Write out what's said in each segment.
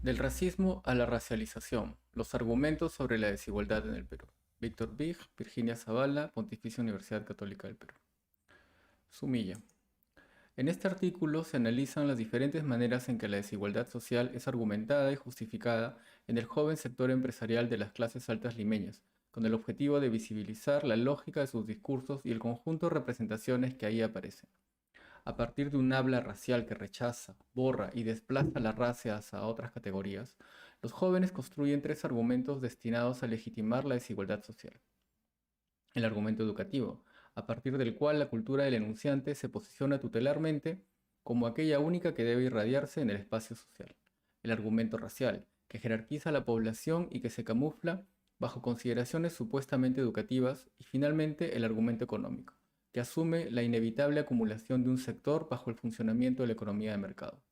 Del racismo a la racialización, los argumentos sobre la desigualdad en el Perú. Víctor Vig, Virginia Zavala, Pontificia Universidad Católica del Perú. Sumilla. En este artículo se analizan las diferentes maneras en que la desigualdad social es argumentada y justificada en el joven sector empresarial de las clases altas limeñas, con el objetivo de visibilizar la lógica de sus discursos y el conjunto de representaciones que ahí aparecen. A partir de un habla racial que rechaza, borra y desplaza la raza hacia otras categorías, los jóvenes construyen tres argumentos destinados a legitimar la desigualdad social. El argumento educativo, a partir del cual la cultura del enunciante se posiciona tutelarmente como aquella única que debe irradiarse en el espacio social. El argumento racial, que jerarquiza a la población y que se camufla bajo consideraciones supuestamente educativas. Y finalmente el argumento económico, que asume la inevitable acumulación de un sector bajo el funcionamiento de la economía de mercado.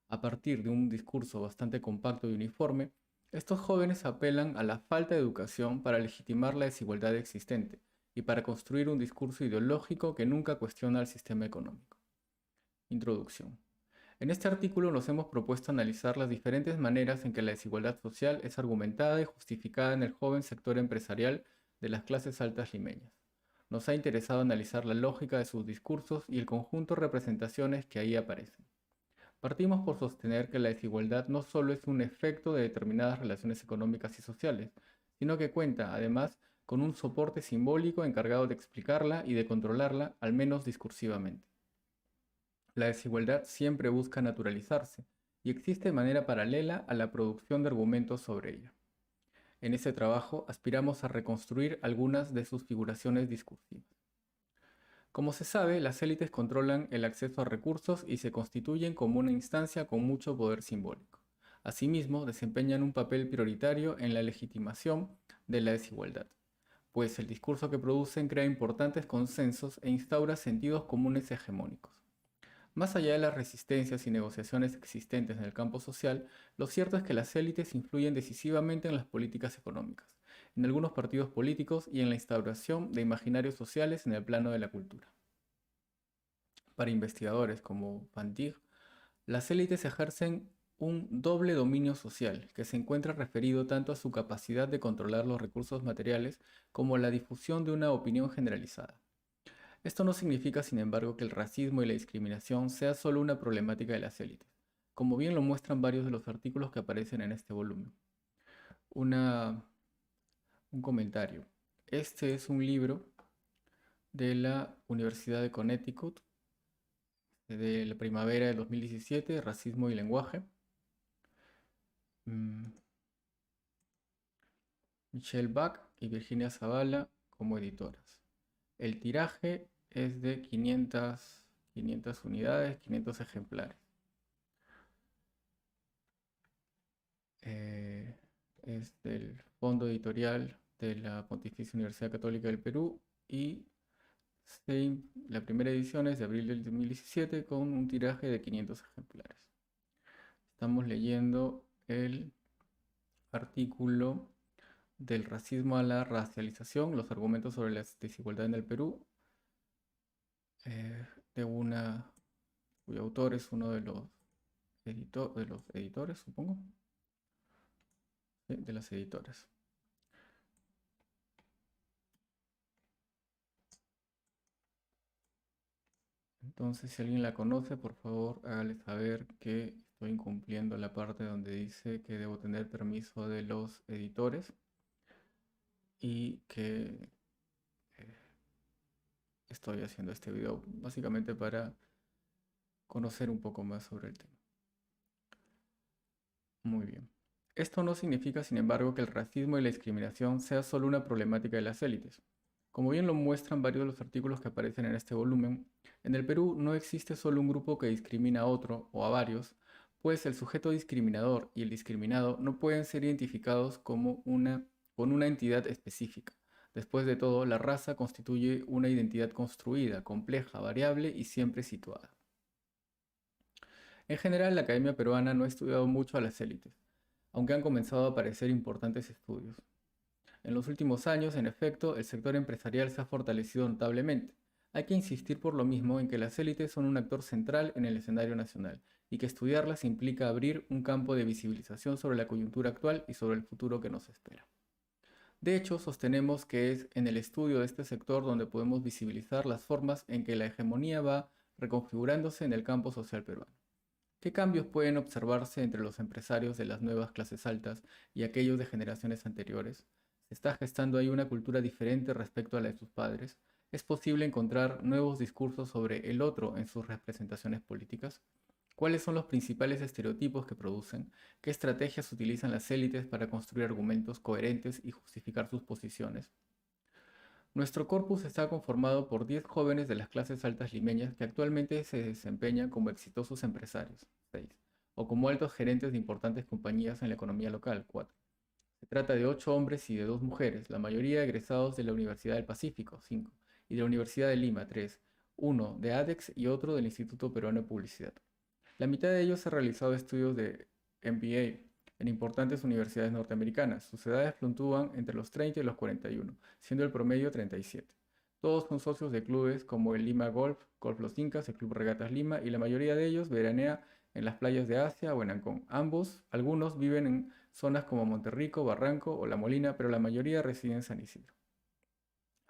A partir de un discurso bastante compacto y uniforme, estos jóvenes apelan a la falta de educación para legitimar la desigualdad existente y para construir un discurso ideológico que nunca cuestiona el sistema económico. Introducción. En este artículo nos hemos propuesto analizar las diferentes maneras en que la desigualdad social es argumentada y justificada en el joven sector empresarial de las clases altas limeñas. Nos ha interesado analizar la lógica de sus discursos y el conjunto de representaciones que ahí aparecen. Partimos por sostener que la desigualdad no solo es un efecto de determinadas relaciones económicas y sociales, sino que cuenta, además, con un soporte simbólico encargado de explicarla y de controlarla, al menos discursivamente. La desigualdad siempre busca naturalizarse y existe de manera paralela a la producción de argumentos sobre ella. En ese trabajo aspiramos a reconstruir algunas de sus figuraciones discursivas. Como se sabe, las élites controlan el acceso a recursos y se constituyen como una instancia con mucho poder simbólico. Asimismo, desempeñan un papel prioritario en la legitimación de la desigualdad, pues el discurso que producen crea importantes consensos e instaura sentidos comunes hegemónicos. Más allá de las resistencias y negociaciones existentes en el campo social, lo cierto es que las élites influyen decisivamente en las políticas económicas, en algunos partidos políticos y en la instauración de imaginarios sociales en el plano de la cultura. Para investigadores como Van Dijk, las élites ejercen un doble dominio social que se encuentra referido tanto a su capacidad de controlar los recursos materiales como a la difusión de una opinión generalizada. Esto no significa, sin embargo, que el racismo y la discriminación sea solo una problemática de las élites, como bien lo muestran varios de los artículos que aparecen en este volumen. Una, un comentario. Este es un libro de la Universidad de Connecticut, de la primavera de 2017, Racismo y Lenguaje. Michelle Bach y Virginia Zavala como editoras. El tiraje es de 500 unidades, 500 ejemplares. Eh, es del Fondo Editorial de la Pontificia Universidad Católica del Perú y la primera edición es de abril del 2017 con un tiraje de 500 ejemplares. Estamos leyendo el artículo del racismo a la racialización, los argumentos sobre la desigualdad en el Perú, de una cuyo autor es uno de los, de los editores, supongo, de las editoras. Entonces, si alguien la conoce, por favor, hágale saber que estoy incumpliendo la parte donde dice que debo tener permiso de los editores y que estoy haciendo este video básicamente para conocer un poco más sobre el tema. Muy bien. Esto no significa, sin embargo, que el racismo y la discriminación sea solo una problemática de las élites. Como bien lo muestran varios de los artículos que aparecen en este volumen, en el Perú no existe solo un grupo que discrimina a otro o a varios, pues el sujeto discriminador y el discriminado no pueden ser identificados como con una entidad específica. Después de todo, la raza constituye una identidad construida, compleja, variable y siempre situada. En general, la Academia Peruana no ha estudiado mucho a las élites, aunque han comenzado a aparecer importantes estudios. En los últimos años, en efecto, el sector empresarial se ha fortalecido notablemente, Hay que insistir por lo mismo en que las élites son un actor central en el escenario nacional y que estudiarlas implica abrir un campo de visibilización sobre la coyuntura actual y sobre el futuro que nos espera. De hecho, sostenemos que es en el estudio de este sector donde podemos visibilizar las formas en que la hegemonía va reconfigurándose en el campo social peruano. ¿Qué cambios pueden observarse entre los empresarios de las nuevas clases altas y aquellos de generaciones anteriores? ¿Se está gestando ahí una cultura diferente respecto a la de sus padres? ¿Es posible encontrar nuevos discursos sobre el otro en sus representaciones políticas? ¿Cuáles son los principales estereotipos que producen? ¿Qué estrategias utilizan las élites para construir argumentos coherentes y justificar sus posiciones? Nuestro corpus está conformado por 10 jóvenes de las clases altas limeñas que actualmente se desempeñan como exitosos empresarios, 6, o como altos gerentes de importantes compañías en la economía local, 4. Se trata de 8 hombres y de 2 mujeres, la mayoría egresados de la Universidad del Pacífico, 5, y de la Universidad de Lima, 3, uno de ADEX y otro del Instituto Peruano de Publicidad. La mitad de ellos ha realizado estudios de MBA en importantes universidades norteamericanas. Sus edades fluctúan entre los 30 y los 41, siendo el promedio 37. Todos son socios de clubes como el Lima Golf, Golf Los Incas, el Club Regatas Lima, y la mayoría de ellos veranea en las playas de Asia o en Ancón. Algunos viven en zonas como Monterrico, Barranco o La Molina, pero la mayoría reside en San Isidro.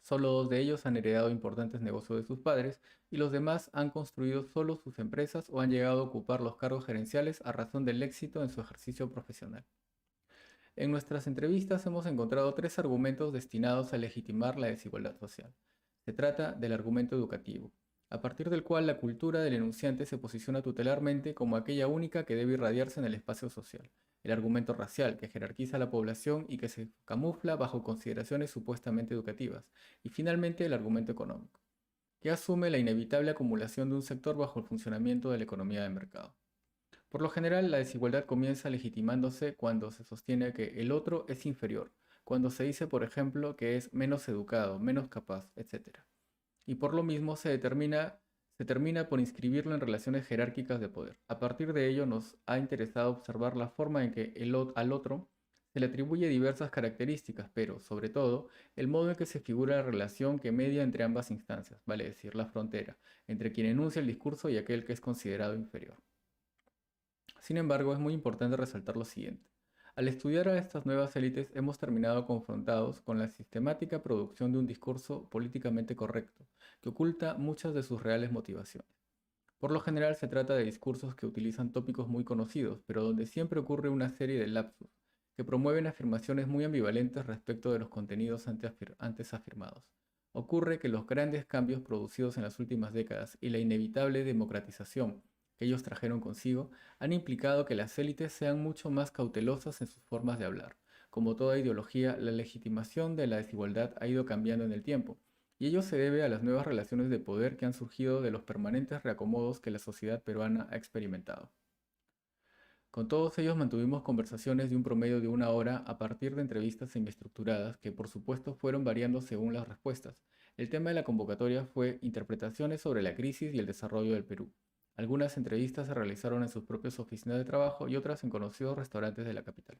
Solo 2 de ellos han heredado importantes negocios de sus padres y los demás han construido solo sus empresas o han llegado a ocupar los cargos gerenciales a razón del éxito en su ejercicio profesional. En nuestras entrevistas hemos encontrado 3 argumentos destinados a legitimar la desigualdad social. Se trata del argumento educativo, a partir del cual la cultura del enunciante se posiciona tutelarmente como aquella única que debe irradiarse en el espacio social. El argumento racial, que jerarquiza a la población y que se camufla bajo consideraciones supuestamente educativas. Y finalmente el argumento económico, que asume la inevitable acumulación de un sector bajo el funcionamiento de la economía de mercado. Por lo general, la desigualdad comienza legitimándose cuando se sostiene que el otro es inferior, cuando se dice, por ejemplo, que es menos educado, menos capaz, etc. Y por lo mismo se termina por inscribirlo en relaciones jerárquicas de poder. A partir de ello nos ha interesado observar la forma en que al otro se le atribuye diversas características, pero, sobre todo, el modo en que se figura la relación que media entre ambas instancias, vale decir, la frontera, entre quien enuncia el discurso y aquel que es considerado inferior. Sin embargo, es muy importante resaltar lo siguiente. Al estudiar a estas nuevas élites hemos terminado confrontados con la sistemática producción de un discurso políticamente correcto, que oculta muchas de sus reales motivaciones. Por lo general se trata de discursos que utilizan tópicos muy conocidos, pero donde siempre ocurre una serie de lapsus, que promueven afirmaciones muy ambivalentes respecto de los contenidos antes afirmados. Ocurre que los grandes cambios producidos en las últimas décadas y la inevitable democratización que ellos trajeron consigo han implicado que las élites sean mucho más cautelosas en sus formas de hablar. Como toda ideología, la legitimación de la desigualdad ha ido cambiando en el tiempo, y ello se debe a las nuevas relaciones de poder que han surgido de los permanentes reacomodos que la sociedad peruana ha experimentado. Con todos ellos mantuvimos conversaciones de un promedio de 1 hora a partir de entrevistas semiestructuradas que por supuesto fueron variando según las respuestas. El tema de la convocatoria fue interpretaciones sobre la crisis y el desarrollo del Perú. Algunas entrevistas se realizaron en sus propias oficinas de trabajo y otras en conocidos restaurantes de la capital.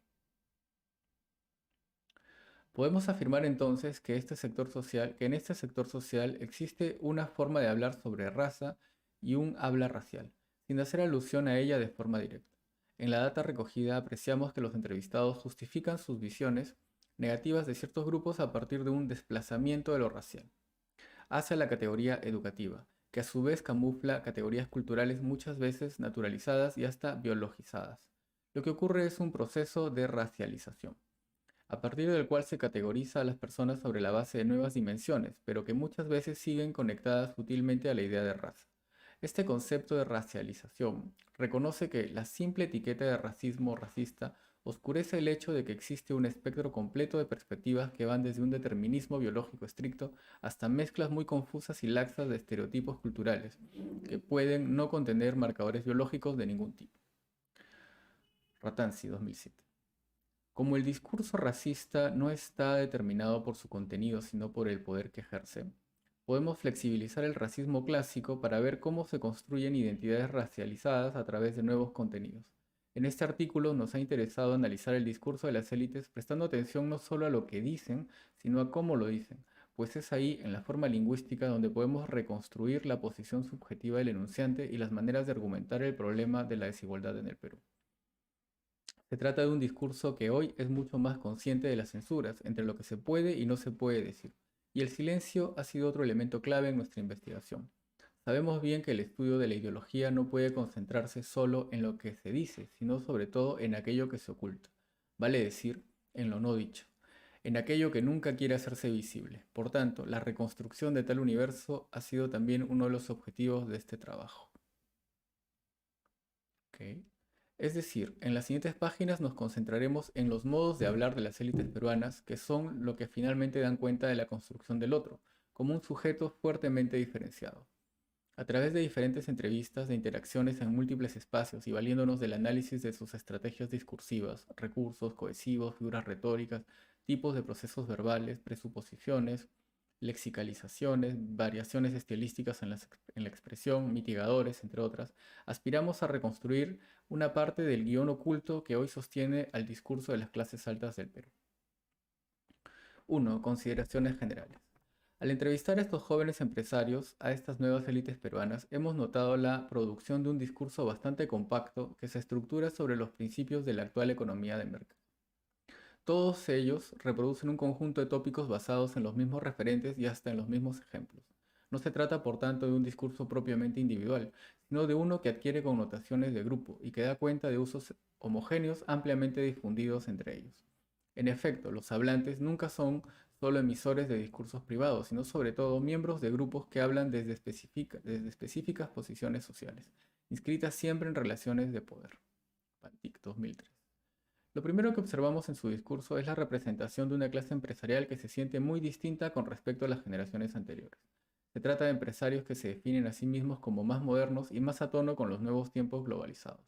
Podemos afirmar entonces que en este sector social existe una forma de hablar sobre raza y un habla racial, sin hacer alusión a ella de forma directa. En la data recogida apreciamos que los entrevistados justifican sus visiones negativas de ciertos grupos a partir de un desplazamiento de lo racial hacia la categoría educativa, que a su vez camufla categorías culturales muchas veces naturalizadas y hasta biologizadas. Lo que ocurre es un proceso de racialización, a partir del cual se categoriza a las personas sobre la base de nuevas dimensiones, pero que muchas veces siguen conectadas sutilmente a la idea de raza. Este concepto de racialización reconoce que la simple etiqueta de racismo o racista oscurece el hecho de que existe un espectro completo de perspectivas que van desde un determinismo biológico estricto hasta mezclas muy confusas y laxas de estereotipos culturales, que pueden no contener marcadores biológicos de ningún tipo. Ratanzi, 2007. Como el discurso racista no está determinado por su contenido, sino por el poder que ejerce, podemos flexibilizar el racismo clásico para ver cómo se construyen identidades racializadas a través de nuevos contenidos. En este artículo nos ha interesado analizar el discurso de las élites prestando atención no solo a lo que dicen, sino a cómo lo dicen, pues es ahí, en la forma lingüística, donde podemos reconstruir la posición subjetiva del enunciante y las maneras de argumentar el problema de la desigualdad en el Perú. Se trata de un discurso que hoy es mucho más consciente de las censuras entre lo que se puede y no se puede decir, y el silencio ha sido otro elemento clave en nuestra investigación. Sabemos bien que el estudio de la ideología no puede concentrarse solo en lo que se dice, sino sobre todo en aquello que se oculta, vale decir, en lo no dicho, en aquello que nunca quiere hacerse visible. Por tanto, la reconstrucción de tal universo ha sido también uno de los objetivos de este trabajo. Okay. Es decir, en las siguientes páginas nos concentraremos en los modos de hablar de las élites peruanas, que son lo que finalmente dan cuenta de la construcción del otro, como un sujeto fuertemente diferenciado. A través de diferentes entrevistas, de interacciones en múltiples espacios y valiéndonos del análisis de sus estrategias discursivas, recursos cohesivos, figuras retóricas, tipos de procesos verbales, presuposiciones, lexicalizaciones, variaciones estilísticas en la expresión, mitigadores, entre otras, aspiramos a reconstruir una parte del guión oculto que hoy sostiene al discurso de las clases altas del Perú. 1. Consideraciones generales. Al entrevistar a estos jóvenes empresarios, a estas nuevas élites peruanas, hemos notado la producción de un discurso bastante compacto que se estructura sobre los principios de la actual economía de mercado. Todos ellos reproducen un conjunto de tópicos basados en los mismos referentes y hasta en los mismos ejemplos. No se trata, por tanto, de un discurso propiamente individual, sino de uno que adquiere connotaciones de grupo y que da cuenta de usos homogéneos ampliamente difundidos entre ellos. En efecto, los hablantes nunca son solo emisores de discursos privados, sino sobre todo miembros de grupos que hablan desde específicas posiciones sociales, inscritas siempre en relaciones de poder. Pantic, 2003. Lo primero que observamos en su discurso es la representación de una clase empresarial que se siente muy distinta con respecto a las generaciones anteriores. Se trata de empresarios que se definen a sí mismos como más modernos y más a tono con los nuevos tiempos globalizados.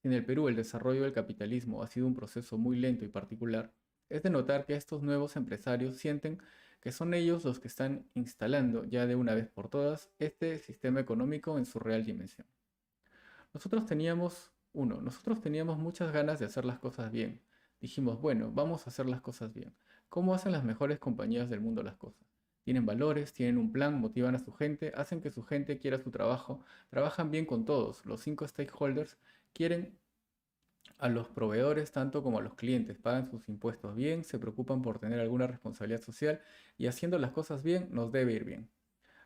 En el Perú el desarrollo del capitalismo ha sido un proceso muy lento y particular. Es de notar que estos nuevos empresarios sienten que son ellos los que están instalando ya de una vez por todas este sistema económico en su real dimensión. Nosotros teníamos muchas ganas de hacer las cosas bien. Dijimos, bueno, vamos a hacer las cosas bien. ¿Cómo hacen las mejores compañías del mundo las cosas? Tienen valores, tienen un plan, motivan a su gente, hacen que su gente quiera su trabajo, trabajan bien con todos. Los 5 stakeholders quieren a los proveedores tanto como a los clientes, pagan sus impuestos bien, se preocupan por tener alguna responsabilidad social y haciendo las cosas bien nos debe ir bien.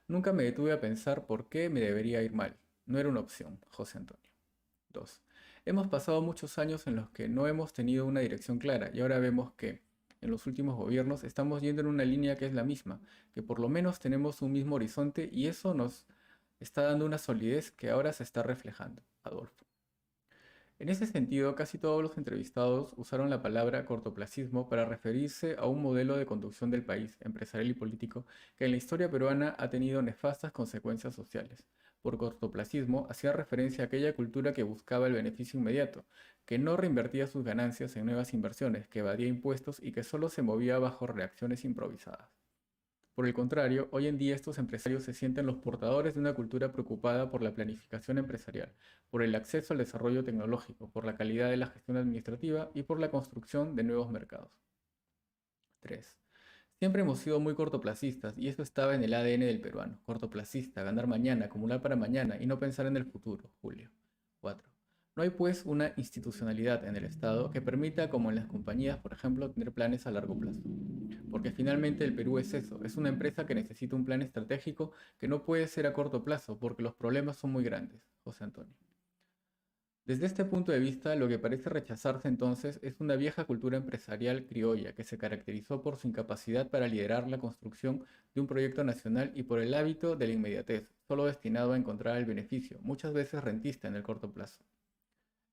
Nunca me detuve a pensar por qué me debería ir mal. No era una opción, José Antonio. 2. Hemos pasado muchos años en los que no hemos tenido una dirección clara y ahora vemos que en los últimos gobiernos estamos yendo en una línea que es la misma, que por lo menos tenemos un mismo horizonte y eso nos está dando una solidez que ahora se está reflejando. Adolfo. En ese sentido, casi todos los entrevistados usaron la palabra cortoplacismo para referirse a un modelo de conducción del país, empresarial y político, que en la historia peruana ha tenido nefastas consecuencias sociales. Por cortoplacismo hacía referencia a aquella cultura que buscaba el beneficio inmediato, que no reinvertía sus ganancias en nuevas inversiones, que evadía impuestos y que solo se movía bajo reacciones improvisadas. Por el contrario, hoy en día estos empresarios se sienten los portadores de una cultura preocupada por la planificación empresarial, por el acceso al desarrollo tecnológico, por la calidad de la gestión administrativa y por la construcción de nuevos mercados. 3. Siempre hemos sido muy cortoplacistas y esto estaba en el ADN del peruano. Cortoplacista, ganar mañana, acumular para mañana y no pensar en el futuro. Julio. 4. No hay pues una institucionalidad en el Estado que permita, como en las compañías, por ejemplo, tener planes a largo plazo. Porque finalmente el Perú es eso, es una empresa que necesita un plan estratégico que no puede ser a corto plazo porque los problemas son muy grandes. José Antonio. Desde este punto de vista, lo que parece rechazarse entonces es una vieja cultura empresarial criolla que se caracterizó por su incapacidad para liderar la construcción de un proyecto nacional y por el hábito de la inmediatez, solo destinado a encontrar el beneficio, muchas veces rentista en el corto plazo.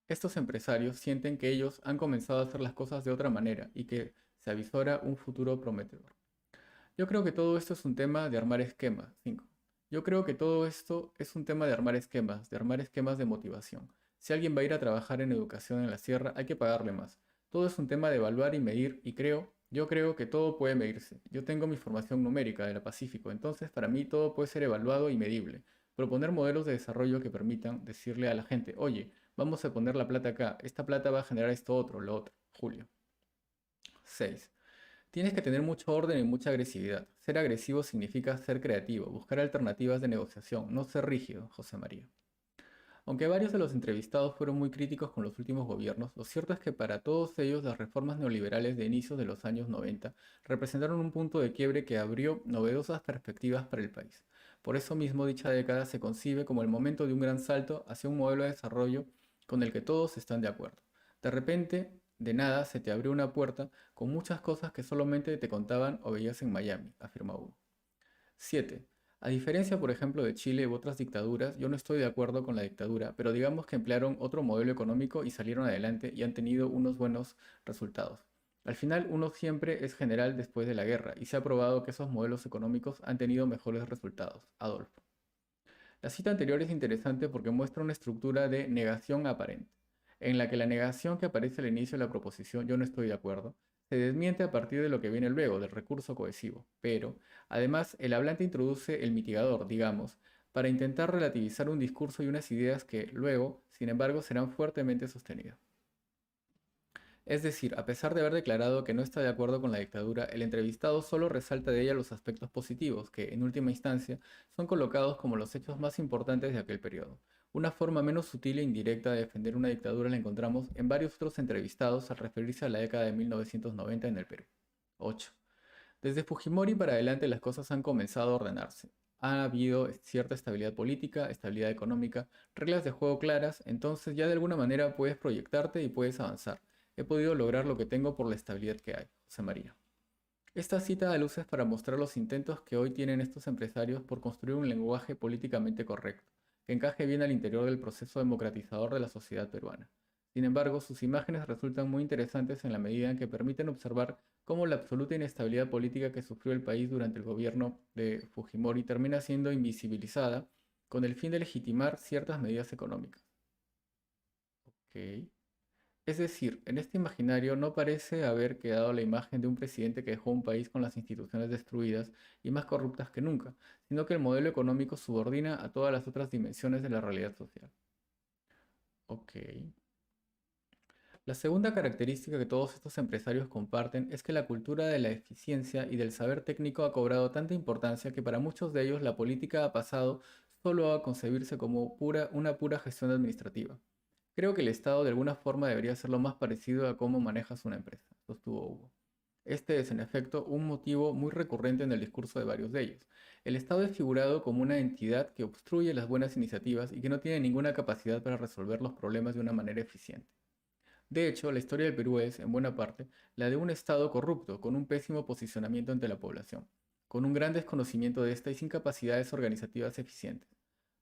Estos empresarios sienten que ellos han comenzado a hacer las cosas de otra manera y que se avisora un futuro prometedor. Yo creo que todo esto es un tema de armar esquemas. 5. Yo creo que todo esto es un tema de armar esquemas de motivación. Si alguien va a ir a trabajar en educación en la sierra, hay que pagarle más. Todo es un tema de evaluar y medir y yo creo que todo puede medirse. Yo tengo mi formación numérica de la Pacífico, entonces para mí todo puede ser evaluado y medible. Proponer modelos de desarrollo que permitan decirle a la gente, oye, vamos a poner la plata acá, esta plata va a generar esto otro, lo otro. Julio. 6. Tienes que tener mucho orden y mucha agresividad. Ser agresivo significa ser creativo, buscar alternativas de negociación, no ser rígido, José María. Aunque varios de los entrevistados fueron muy críticos con los últimos gobiernos, lo cierto es que para todos ellos las reformas neoliberales de inicios de los años 90 representaron un punto de quiebre que abrió novedosas perspectivas para el país. Por eso mismo dicha década se concibe como el momento de un gran salto hacia un modelo de desarrollo con el que todos están de acuerdo. De repente, de nada, se te abrió una puerta con muchas cosas que solamente te contaban o veías en Miami, afirma Hugo. 7. A diferencia, por ejemplo, de Chile u otras dictaduras, yo no estoy de acuerdo con la dictadura, pero digamos que emplearon otro modelo económico y salieron adelante y han tenido unos buenos resultados. Al final, uno siempre es general después de la guerra y se ha probado que esos modelos económicos han tenido mejores resultados. Adolfo. La cita anterior es interesante porque muestra una estructura de negación aparente, en la que la negación que aparece al inicio de la proposición yo no estoy de acuerdo, se desmiente a partir de lo que viene luego, del recurso cohesivo, pero además el hablante introduce el mitigador, digamos, para intentar relativizar un discurso y unas ideas que luego, sin embargo, serán fuertemente sostenidas. Es decir, a pesar de haber declarado que no está de acuerdo con la dictadura, el entrevistado solo resalta de ella los aspectos positivos, que, en última instancia, son colocados como los hechos más importantes de aquel periodo. Una forma menos sutil e indirecta de defender una dictadura la encontramos en varios otros entrevistados al referirse a la década de 1990 en el Perú. 8. Desde Fujimori para adelante las cosas han comenzado a ordenarse. Ha habido cierta estabilidad política, estabilidad económica, reglas de juego claras, entonces ya de alguna manera puedes proyectarte y puedes avanzar. He podido lograr lo que tengo por la estabilidad que hay. José María. Esta cita da luces para mostrar los intentos que hoy tienen estos empresarios por construir un lenguaje políticamente correcto, que encaje bien al interior del proceso democratizador de la sociedad peruana. Sin embargo, sus imágenes resultan muy interesantes en la medida en que permiten observar cómo la absoluta inestabilidad política que sufrió el país durante el gobierno de Fujimori termina siendo invisibilizada con el fin de legitimar ciertas medidas económicas. Ok. Es decir, en este imaginario no parece haber quedado la imagen de un presidente que dejó un país con las instituciones destruidas y más corruptas que nunca, sino que el modelo económico subordina a todas las otras dimensiones de la realidad social. Ok. La segunda característica que todos estos empresarios comparten es que la cultura de la eficiencia y del saber técnico ha cobrado tanta importancia que para muchos de ellos la política ha pasado solo a concebirse como una pura gestión administrativa. Creo que el Estado de alguna forma debería ser lo más parecido a cómo manejas una empresa, sostuvo Hugo. Este es, en efecto, un motivo muy recurrente en el discurso de varios de ellos. El Estado es figurado como una entidad que obstruye las buenas iniciativas y que no tiene ninguna capacidad para resolver los problemas de una manera eficiente. De hecho, la historia del Perú es, en buena parte, la de un Estado corrupto, con un pésimo posicionamiento ante la población, con un gran desconocimiento de esta y sin capacidades organizativas eficientes.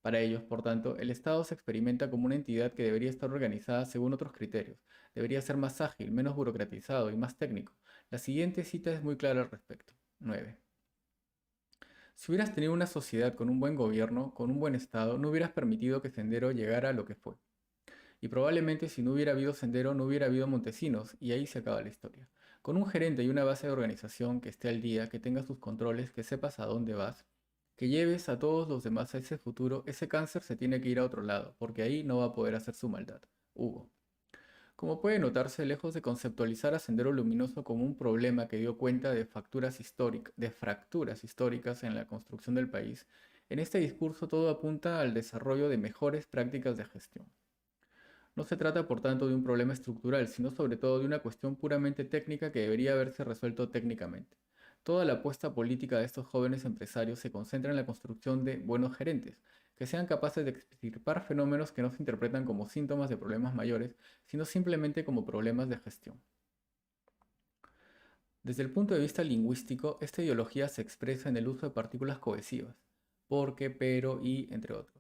Para ellos, por tanto, el Estado se experimenta como una entidad que debería estar organizada según otros criterios, debería ser más ágil, menos burocratizado y más técnico. La siguiente cita es muy clara al respecto. 9. Si hubieras tenido una sociedad con un buen gobierno, con un buen Estado, no hubieras permitido que Sendero llegara a lo que fue. Y probablemente si no hubiera habido Sendero, no hubiera habido Montesinos, y ahí se acaba la historia. Con un gerente y una base de organización que esté al día, que tenga sus controles, que sepas a dónde vas, que lleves a todos los demás a ese futuro, ese cáncer se tiene que ir a otro lado, porque ahí no va a poder hacer su maldad. Hugo. Como puede notarse, lejos de conceptualizar a Sendero Luminoso como un problema que dio cuenta de fracturas históricas en la construcción del país, en este discurso todo apunta al desarrollo de mejores prácticas de gestión. No se trata, por tanto, de un problema estructural, sino sobre todo de una cuestión puramente técnica que debería haberse resuelto técnicamente. Toda la apuesta política de estos jóvenes empresarios se concentra en la construcción de buenos gerentes, que sean capaces de extirpar fenómenos que no se interpretan como síntomas de problemas mayores, sino simplemente como problemas de gestión. Desde el punto de vista lingüístico, esta ideología se expresa en el uso de partículas cohesivas, porque, pero, y, entre otros,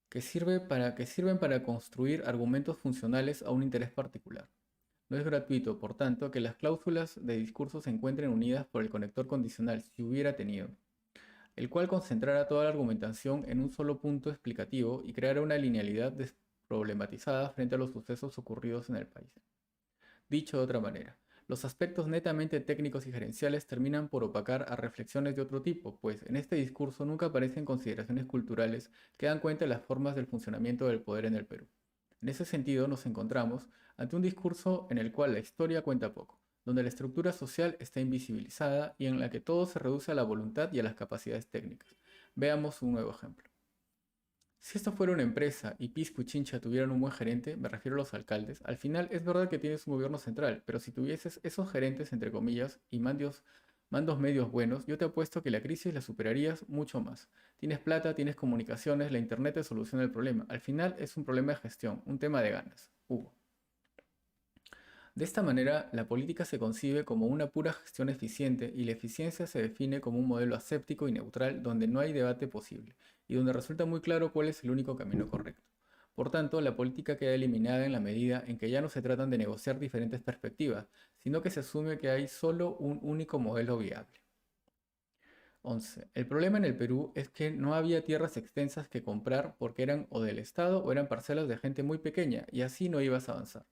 que sirven para construir argumentos funcionales a un interés particular. No es gratuito, por tanto, que las cláusulas de discurso se encuentren unidas por el conector condicional si hubiera tenido, el cual concentrara toda la argumentación en un solo punto explicativo y creara una linealidad desproblematizada frente a los sucesos ocurridos en el país. Dicho de otra manera, los aspectos netamente técnicos y gerenciales terminan por opacar a reflexiones de otro tipo, pues en este discurso nunca aparecen consideraciones culturales que dan cuenta de las formas del funcionamiento del poder en el Perú. En ese sentido, nos encontramos ante un discurso en el cual la historia cuenta poco. donde la estructura social está invisibilizada y en la que todo se reduce a la voluntad y a las capacidades técnicas. Veamos un nuevo ejemplo. Si esto fuera una empresa y Pisco y Chincha tuvieran un buen gerente, me refiero a los alcaldes, al final es verdad que tienes un gobierno central, pero si tuvieses esos gerentes, entre comillas, y mandos medios buenos, yo te apuesto que la crisis la superarías mucho más. Tienes plata, tienes comunicaciones, la internet te soluciona el problema. Al final es un problema de gestión, un tema de ganas. Hugo. De esta manera, la política se concibe como una pura gestión eficiente y la eficiencia se define como un modelo aséptico y neutral donde no hay debate posible y donde resulta muy claro cuál es el único camino correcto. Por tanto, la política queda eliminada en la medida en que ya no se tratan de negociar diferentes perspectivas, sino que se asume que hay solo un único modelo viable. 11. El problema en el Perú es que no había tierras extensas que comprar porque eran o del Estado o eran parcelas de gente muy pequeña y así no ibas a avanzar.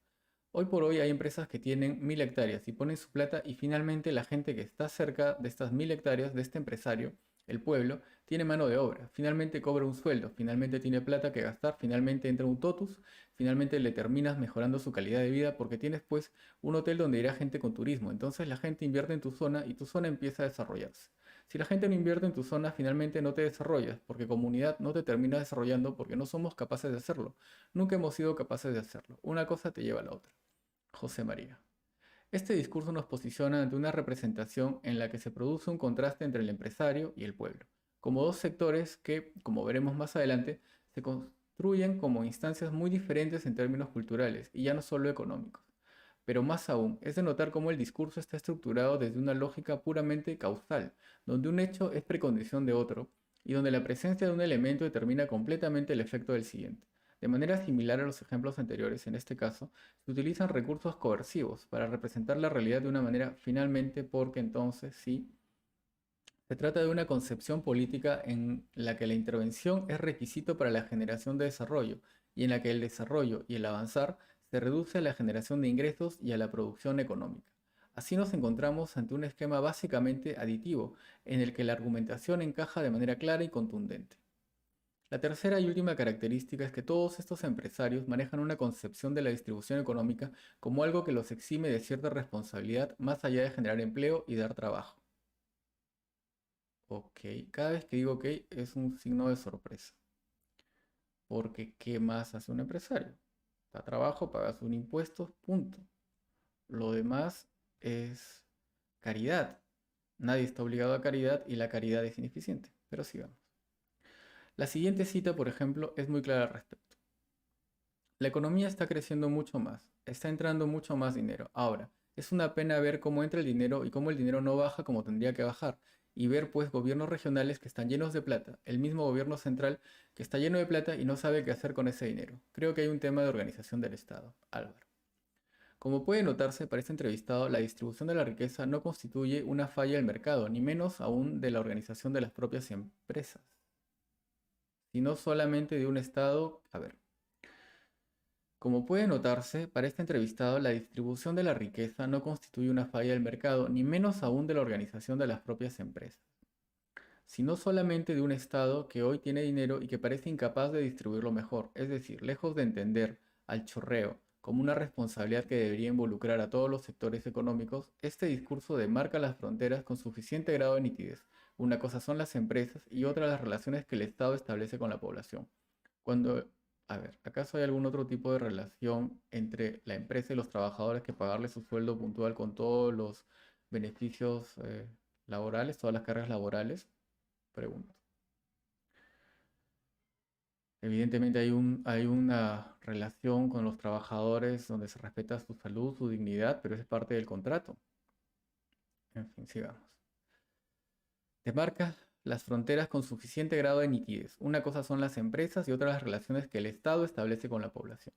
Hoy por hoy hay empresas que tienen 1000 hectáreas y ponen su plata y finalmente la gente que está cerca de estas 1000 hectáreas, de este empresario, el pueblo, tiene mano de obra, finalmente cobra un sueldo, finalmente tiene plata que gastar, finalmente entra un totus, finalmente le terminas mejorando su calidad de vida porque tienes pues un hotel donde irá gente con turismo, entonces la gente invierte en tu zona y tu zona empieza a desarrollarse. Si la gente no invierte en tu zona, finalmente no te desarrollas, porque comunidad no te termina desarrollando porque no somos capaces de hacerlo. Nunca hemos sido capaces de hacerlo. Una cosa te lleva a la otra. José María. Este discurso nos posiciona ante una representación en la que se produce un contraste entre el empresario y el pueblo, como dos sectores que, como veremos más adelante, se construyen como instancias muy diferentes en términos culturales y ya no solo económicos. Pero más aún, es de notar cómo el discurso está estructurado desde una lógica puramente causal, donde un hecho es precondición de otro y donde la presencia de un elemento determina completamente el efecto del siguiente. De manera similar a los ejemplos anteriores, en este caso, se utilizan recursos coercivos para representar la realidad de una manera finalmente porque entonces sí, se trata de una concepción política en la que la intervención es requisito para la generación de desarrollo y en la que el desarrollo y el avanzar se reduce a la generación de ingresos y a la producción económica. Así nos encontramos ante un esquema básicamente aditivo en el que la argumentación encaja de manera clara y contundente. La tercera y última característica es que todos estos empresarios manejan una concepción de la distribución económica como algo que los exime de cierta responsabilidad más allá de generar empleo y dar trabajo. Ok, cada vez que digo ok es un signo de sorpresa. Porque ¿qué más hace un empresario? Da trabajo, paga sus impuestos, punto. Lo demás es caridad. Nadie está obligado a caridad y la caridad es ineficiente. Pero sigamos. La siguiente cita, por ejemplo, es muy clara al respecto. La economía está creciendo mucho más, está entrando mucho más dinero. Ahora, es una pena ver cómo entra el dinero y cómo el dinero no baja como tendría que bajar. Y ver pues gobiernos regionales que están llenos de plata, el mismo gobierno central que está lleno de plata y no sabe qué hacer con ese dinero. Creo que hay un tema de organización del Estado. Álvaro. Como puede notarse para este entrevistado, la distribución de la riqueza no constituye una falla del mercado, ni menos aún de la organización de las propias empresas, sino solamente de un Estado. A ver. Como puede notarse, para este entrevistado la distribución de la riqueza no constituye una falla del mercado, ni menos aún de la organización de las propias empresas, sino solamente de un Estado que hoy tiene dinero y que parece incapaz de distribuirlo mejor, es decir, lejos de entender al chorreo como una responsabilidad que debería involucrar a todos los sectores económicos, este discurso demarca las fronteras con suficiente grado de nitidez. Una cosa son las empresas y otra las relaciones que el Estado establece con la población. Cuando A ver, ¿acaso hay algún otro tipo de relación entre la empresa y los trabajadores que pagarle su sueldo puntual con todos los beneficios laborales, todas las cargas laborales? Pregunto. Evidentemente hay una relación con los trabajadores donde se respeta su salud, su dignidad, pero es parte del contrato. En fin, sigamos. Demarca las fronteras con suficiente grado de nitidez. Una cosa son las empresas y otra las relaciones que el Estado establece con la población.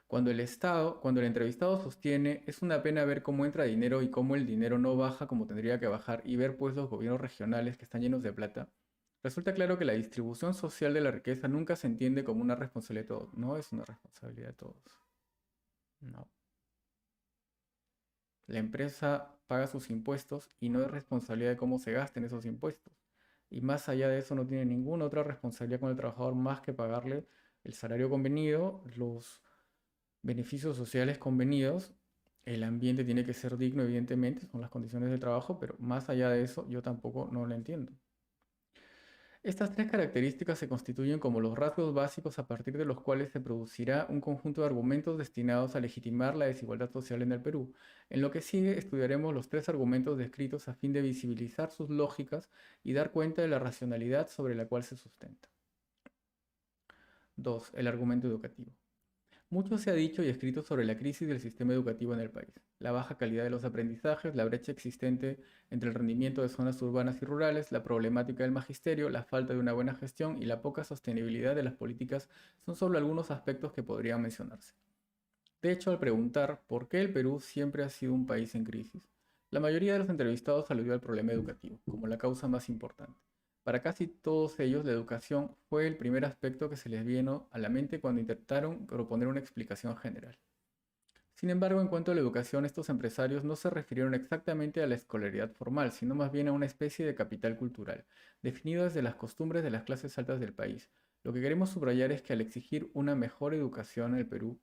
Cuando el entrevistado sostiene, es una pena ver cómo entra dinero y cómo el dinero no baja como tendría que bajar y ver pues los gobiernos regionales que están llenos de plata, resulta claro que la distribución social de la riqueza nunca se entiende como una responsabilidad de todos. No es una responsabilidad de todos. No. La empresa paga sus impuestos y no es responsabilidad de cómo se gasten esos impuestos. Y más allá de eso no tiene ninguna otra responsabilidad con el trabajador más que pagarle el salario convenido, los beneficios sociales convenidos El ambiente tiene que ser digno, evidentemente, son las condiciones de trabajo, pero más allá de eso, yo tampoco no lo entiendo. Estas tres características se constituyen como los rasgos básicos a partir de los cuales se producirá un conjunto de argumentos destinados a legitimar la desigualdad social en el Perú. En lo que sigue estudiaremos los tres argumentos descritos a fin de visibilizar sus lógicas y dar cuenta de la racionalidad sobre la cual se sustenta. 2. El argumento educativo. Mucho se ha dicho y escrito sobre la crisis del sistema educativo en el país, la baja calidad de los aprendizajes, la brecha existente entre el rendimiento de zonas urbanas y rurales, la problemática del magisterio, la falta de una buena gestión y la poca sostenibilidad de las políticas son solo algunos aspectos que podrían mencionarse. De hecho, al preguntar por qué el Perú siempre ha sido un país en crisis, la mayoría de los entrevistados aludió al problema educativo como la causa más importante. Para casi todos ellos, la educación fue el primer aspecto que se les vino a la mente cuando intentaron proponer una explicación general. Sin embargo, en cuanto a la educación, estos empresarios no se refirieron exactamente a la escolaridad formal, sino más bien a una especie de capital cultural, definido desde las costumbres de las clases altas del país. Lo que queremos subrayar es que al exigir una mejor educación en el Perú,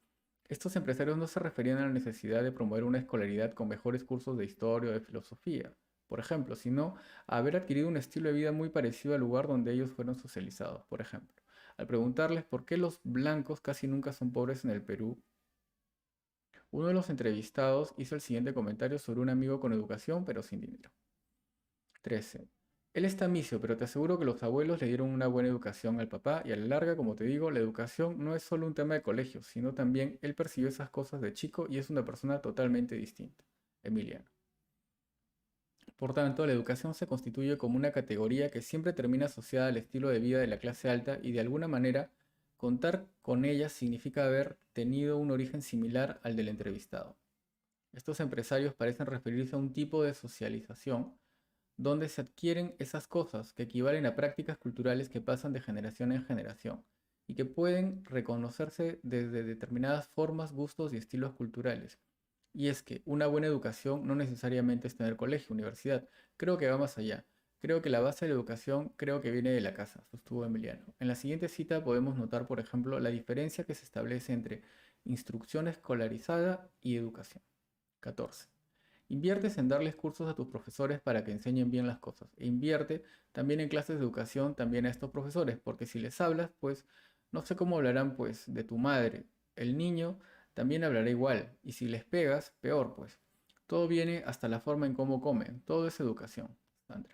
estos empresarios no se referían a la necesidad de promover una escolaridad con mejores cursos de historia o de filosofía, por ejemplo, sino a haber adquirido un estilo de vida muy parecido al lugar donde ellos fueron socializados, por ejemplo. Al preguntarles por qué los blancos casi nunca son pobres en el Perú, uno de los entrevistados hizo el siguiente comentario sobre un amigo con educación pero sin dinero. 13. Él está misio, pero te aseguro que los abuelos le dieron una buena educación al papá y a la larga, como te digo, la educación no es solo un tema de colegio, sino también él percibió esas cosas de chico y es una persona totalmente distinta. Emiliano. Por tanto, la educación se constituye como una categoría que siempre termina asociada al estilo de vida de la clase alta y de alguna manera contar con ella significa haber tenido un origen similar al del entrevistado. Estos empresarios parecen referirse a un tipo de socialización donde se adquieren esas cosas que equivalen a prácticas culturales que pasan de generación en generación y que pueden reconocerse desde determinadas formas, gustos y estilos culturales. Y es que una buena educación no necesariamente es tener colegio, universidad. Creo que va más allá. Creo que la base de la educación creo que viene de la casa, sostuvo Emiliano. En la siguiente cita podemos notar, por ejemplo, la diferencia que se establece entre instrucción escolarizada y educación. 14. Inviertes en darles cursos a tus profesores para que enseñen bien las cosas. E invierte también en clases de educación también a estos profesores, porque si les hablas, pues no sé cómo hablarán pues de tu madre. El niño también hablará igual, y si les pegas, peor pues. Todo viene hasta la forma en cómo comen, todo es educación, Sandra.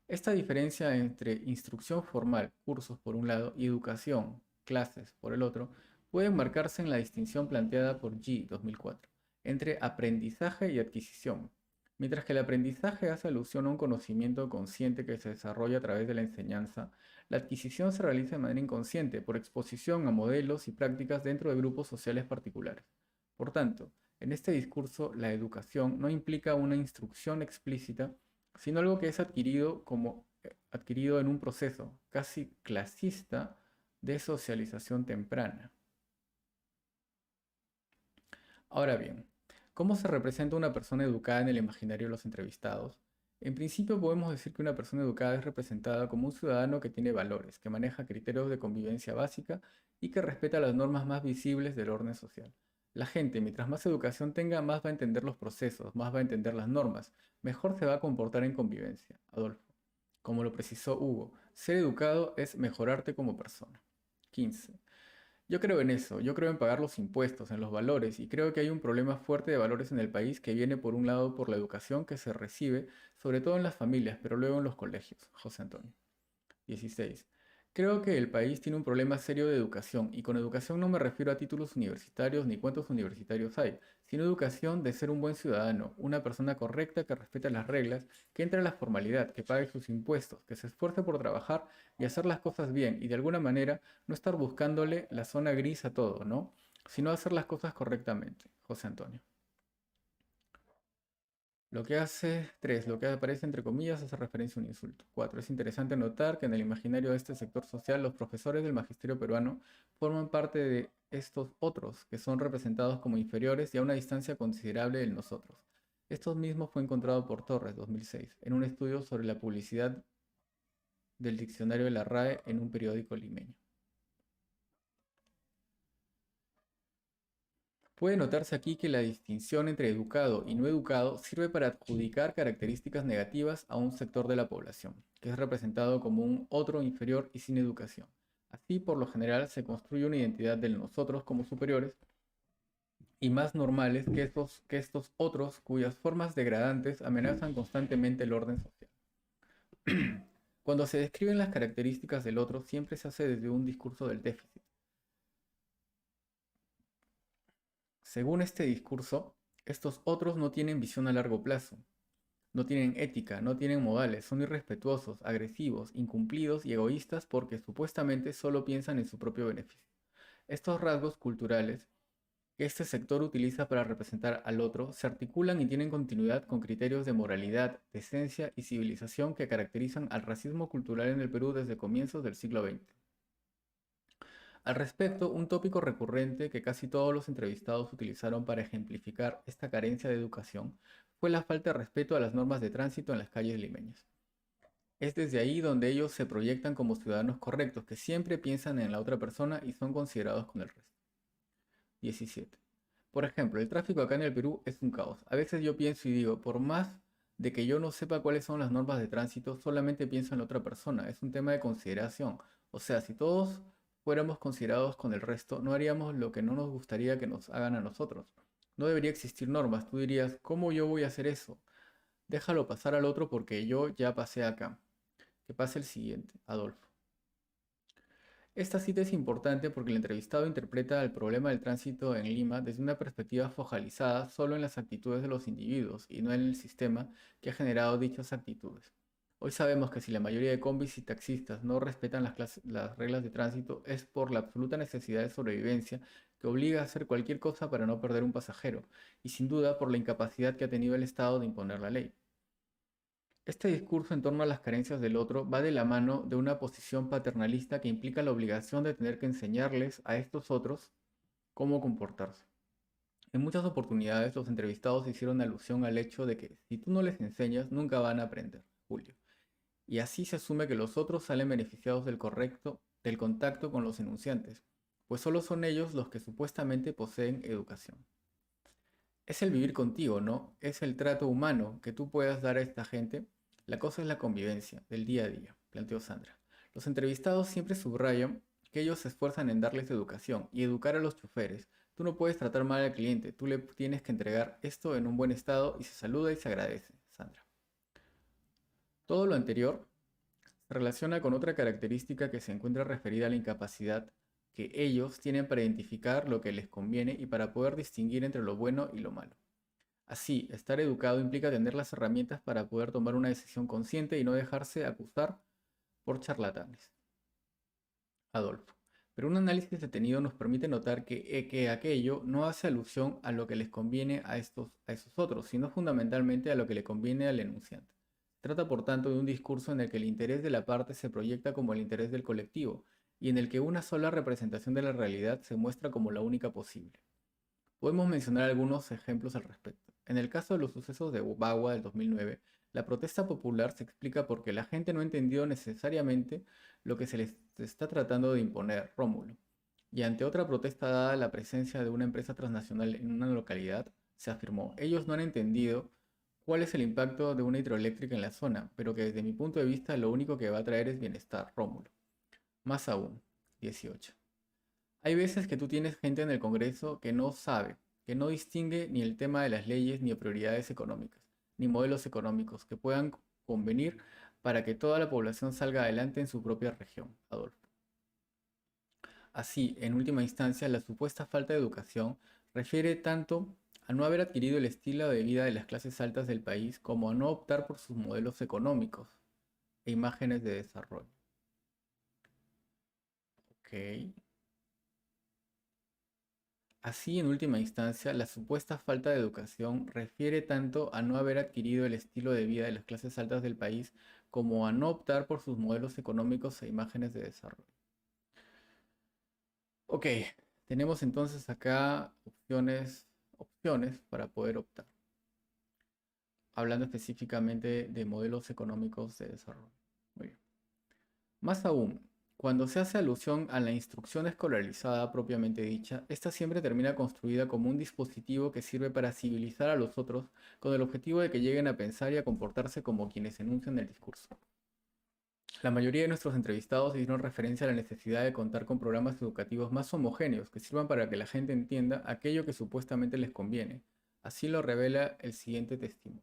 Esta diferencia entre instrucción formal, cursos por un lado, y educación, clases por el otro, puede marcarse en la distinción planteada por G 2004 entre aprendizaje y adquisición. Mientras que el aprendizaje hace alusión a un conocimiento consciente que se desarrolla a través de la enseñanza, la adquisición se realiza de manera inconsciente por exposición a modelos y prácticas dentro de grupos sociales particulares. Por tanto, en este discurso, la educación no implica una instrucción explícita, sino algo que es adquirido en un proceso casi clasista de socialización temprana. Ahora bien, ¿cómo se representa una persona educada en el imaginario de los entrevistados? En principio podemos decir que una persona educada es representada como un ciudadano que tiene valores, que maneja criterios de convivencia básica y que respeta las normas más visibles del orden social. La gente, mientras más educación tenga, más va a entender los procesos, más va a entender las normas, mejor se va a comportar en convivencia. Adolfo. Como lo precisó Hugo, ser educado es mejorarte como persona. 15. Yo creo en eso, yo creo en pagar los impuestos, en los valores, y creo que hay un problema fuerte de valores en el país que viene por un lado por la educación que se recibe, sobre todo en las familias, pero luego en los colegios. José Antonio. 16. Creo que el país tiene un problema serio de educación, y con educación no me refiero a títulos universitarios ni cuántos universitarios hay, sino educación de ser un buen ciudadano, una persona correcta que respeta las reglas, que entre a la formalidad, que pague sus impuestos, que se esfuerce por trabajar y hacer las cosas bien, y de alguna manera no estar buscándole la zona gris a todo, ¿no? Sino hacer las cosas correctamente. José Antonio. Lo que hace 3, lo que aparece entre comillas hace referencia a un insulto. 4. Es interesante notar que en el imaginario de este sector social los profesores del magisterio peruano forman parte de estos otros que son representados como inferiores y a una distancia considerable del nosotros. Estos mismos fue encontrado por Torres, 2006, en un estudio sobre la publicidad del diccionario de la RAE en un periódico limeño. Puede notarse aquí que la distinción entre educado y no educado sirve para adjudicar características negativas a un sector de la población, que es representado como un otro inferior y sin educación. Así, por lo general, se construye una identidad del nosotros como superiores y más normales que estos otros cuyas formas degradantes amenazan constantemente el orden social. Cuando se describen las características del otro, siempre se hace desde un discurso del déficit. Según este discurso, estos otros no tienen visión a largo plazo, no tienen ética, no tienen modales, son irrespetuosos, agresivos, incumplidos y egoístas porque supuestamente solo piensan en su propio beneficio. Estos rasgos culturales que este sector utiliza para representar al otro se articulan y tienen continuidad con criterios de moralidad, decencia y civilización que caracterizan al racismo cultural en el Perú desde comienzos del siglo XX. Al respecto, un tópico recurrente que casi todos los entrevistados utilizaron para ejemplificar esta carencia de educación fue la falta de respeto a las normas de tránsito en las calles limeñas. Es desde ahí donde ellos se proyectan como ciudadanos correctos, que siempre piensan en la otra persona y son considerados con el resto. 17. Por ejemplo, el tráfico acá en el Perú es un caos. A veces yo pienso y digo, por más de que yo no sepa cuáles son las normas de tránsito, solamente pienso en la otra persona. Es un tema de consideración. O sea, si todos fuéramos considerados con el resto, no haríamos lo que no nos gustaría que nos hagan a nosotros. No debería existir normas. Tú dirías, ¿cómo yo voy a hacer eso? Déjalo pasar al otro porque yo ya pasé acá. Que pase el siguiente, Adolfo. Esta cita es importante porque el entrevistado interpreta el problema del tránsito en Lima desde una perspectiva focalizada solo en las actitudes de los individuos y no en el sistema que ha generado dichas actitudes. Hoy sabemos que si la mayoría de combis y taxistas no respetan las reglas de tránsito es por la absoluta necesidad de sobrevivencia que obliga a hacer cualquier cosa para no perder un pasajero, y sin duda por la incapacidad que ha tenido el Estado de imponer la ley. Este discurso en torno a las carencias del otro va de la mano de una posición paternalista que implica la obligación de tener que enseñarles a estos otros cómo comportarse. En muchas oportunidades los entrevistados hicieron alusión al hecho de que si tú no les enseñas nunca van a aprender, Julio. Y así se asume que los otros salen beneficiados del contacto con los enunciantes, pues solo son ellos los que supuestamente poseen educación. Es el vivir contigo, ¿no? Es el trato humano que tú puedas dar a esta gente. La cosa es la convivencia del día a día, planteó Sandra. Los entrevistados siempre subrayan que ellos se esfuerzan en darles educación y educar a los choferes. Tú no puedes tratar mal al cliente, tú le tienes que entregar esto en un buen estado y se saluda y se agradece, Sandra. Todo lo anterior se relaciona con otra característica que se encuentra referida a la incapacidad que ellos tienen para identificar lo que les conviene y para poder distinguir entre lo bueno y lo malo. Así, estar educado implica tener las herramientas para poder tomar una decisión consciente y no dejarse acusar por charlatanes. Adolfo. Pero un análisis detenido nos permite notar que aquello no hace alusión a lo que les conviene a esos otros, sino fundamentalmente a lo que le conviene al enunciante. Se trata, por tanto, de un discurso en el que el interés de la parte se proyecta como el interés del colectivo, y en el que una sola representación de la realidad se muestra como la única posible. Podemos mencionar algunos ejemplos al respecto. En el caso de los sucesos de Bagua del 2009, la protesta popular se explica porque la gente no entendió necesariamente lo que se les está tratando de imponer, Rómulo. Y ante otra protesta dada la presencia de una empresa transnacional en una localidad, se afirmó, ellos no han entendido cuál es el impacto de una hidroeléctrica en la zona, pero que desde mi punto de vista lo único que va a traer es bienestar, Rómulo. Más aún, 18. Hay veces que tú tienes gente en el Congreso que no sabe, que no distingue ni el tema de las leyes ni de prioridades económicas, ni modelos económicos que puedan convenir para que toda la población salga adelante en su propia región, Adolfo. Así, en última instancia, la supuesta falta de educación refiere tanto a no haber adquirido el estilo de vida de las clases altas del país como a no optar por sus modelos económicos e imágenes de desarrollo. Ok. Así, en última instancia, la supuesta falta de educación refiere tanto a no haber adquirido el estilo de vida de las clases altas del país como a no optar por sus modelos económicos e imágenes de desarrollo. Ok, tenemos entonces acá opciones para poder optar, hablando específicamente de modelos económicos de desarrollo. Muy bien. Más aún, Cuando se hace alusión a la instrucción escolarizada propiamente dicha, esta siempre termina construida como un dispositivo que sirve para civilizar a los otros con el objetivo de que lleguen a pensar y a comportarse como quienes enuncian el discurso. La mayoría de nuestros entrevistados hicieron referencia a la necesidad de contar con programas educativos más homogéneos que sirvan para que la gente entienda aquello que supuestamente les conviene. Así lo revela el siguiente testimonio.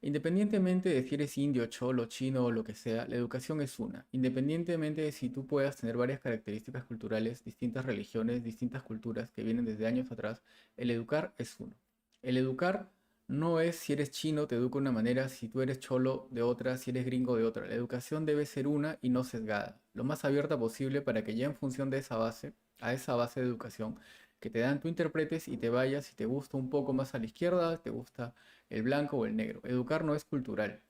Independientemente de si eres indio, cholo, chino o lo que sea, la educación es una. Independientemente de si tú puedas tener varias características culturales, distintas religiones, distintas culturas que vienen desde años atrás, el educar es uno. El educar no es si eres chino te educo de una manera, si tú eres cholo de otra, si eres gringo de otra. La educación debe ser una y no sesgada, lo más abierta posible para que ya en función de esa base, a esa base de educación que te dan, tú interpretes y te vayas si te gusta un poco más a la izquierda, te gusta el blanco o el negro. Educar no es cultural.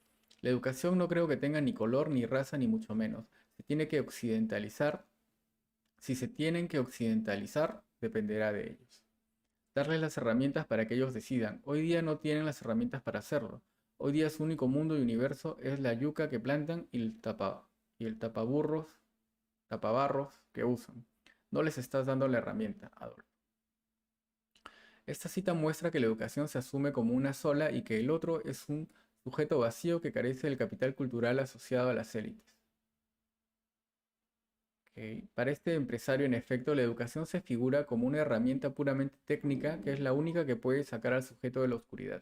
La educación no creo que tenga ni color, ni raza, ni mucho menos. Se tiene que occidentalizar. Si se tienen que occidentalizar, dependerá de ellos. Darles las herramientas para que ellos decidan. Hoy día no tienen las herramientas para hacerlo. Hoy día su único mundo y universo es la yuca que plantan y el tapabarros que usan. No les estás dando la herramienta, Adolfo. Esta cita muestra que la educación se asume como una sola y que el otro es un sujeto vacío que carece del capital cultural asociado a las élites. Para este empresario, en efecto, la educación se figura como una herramienta puramente técnica que es la única que puede sacar al sujeto de la oscuridad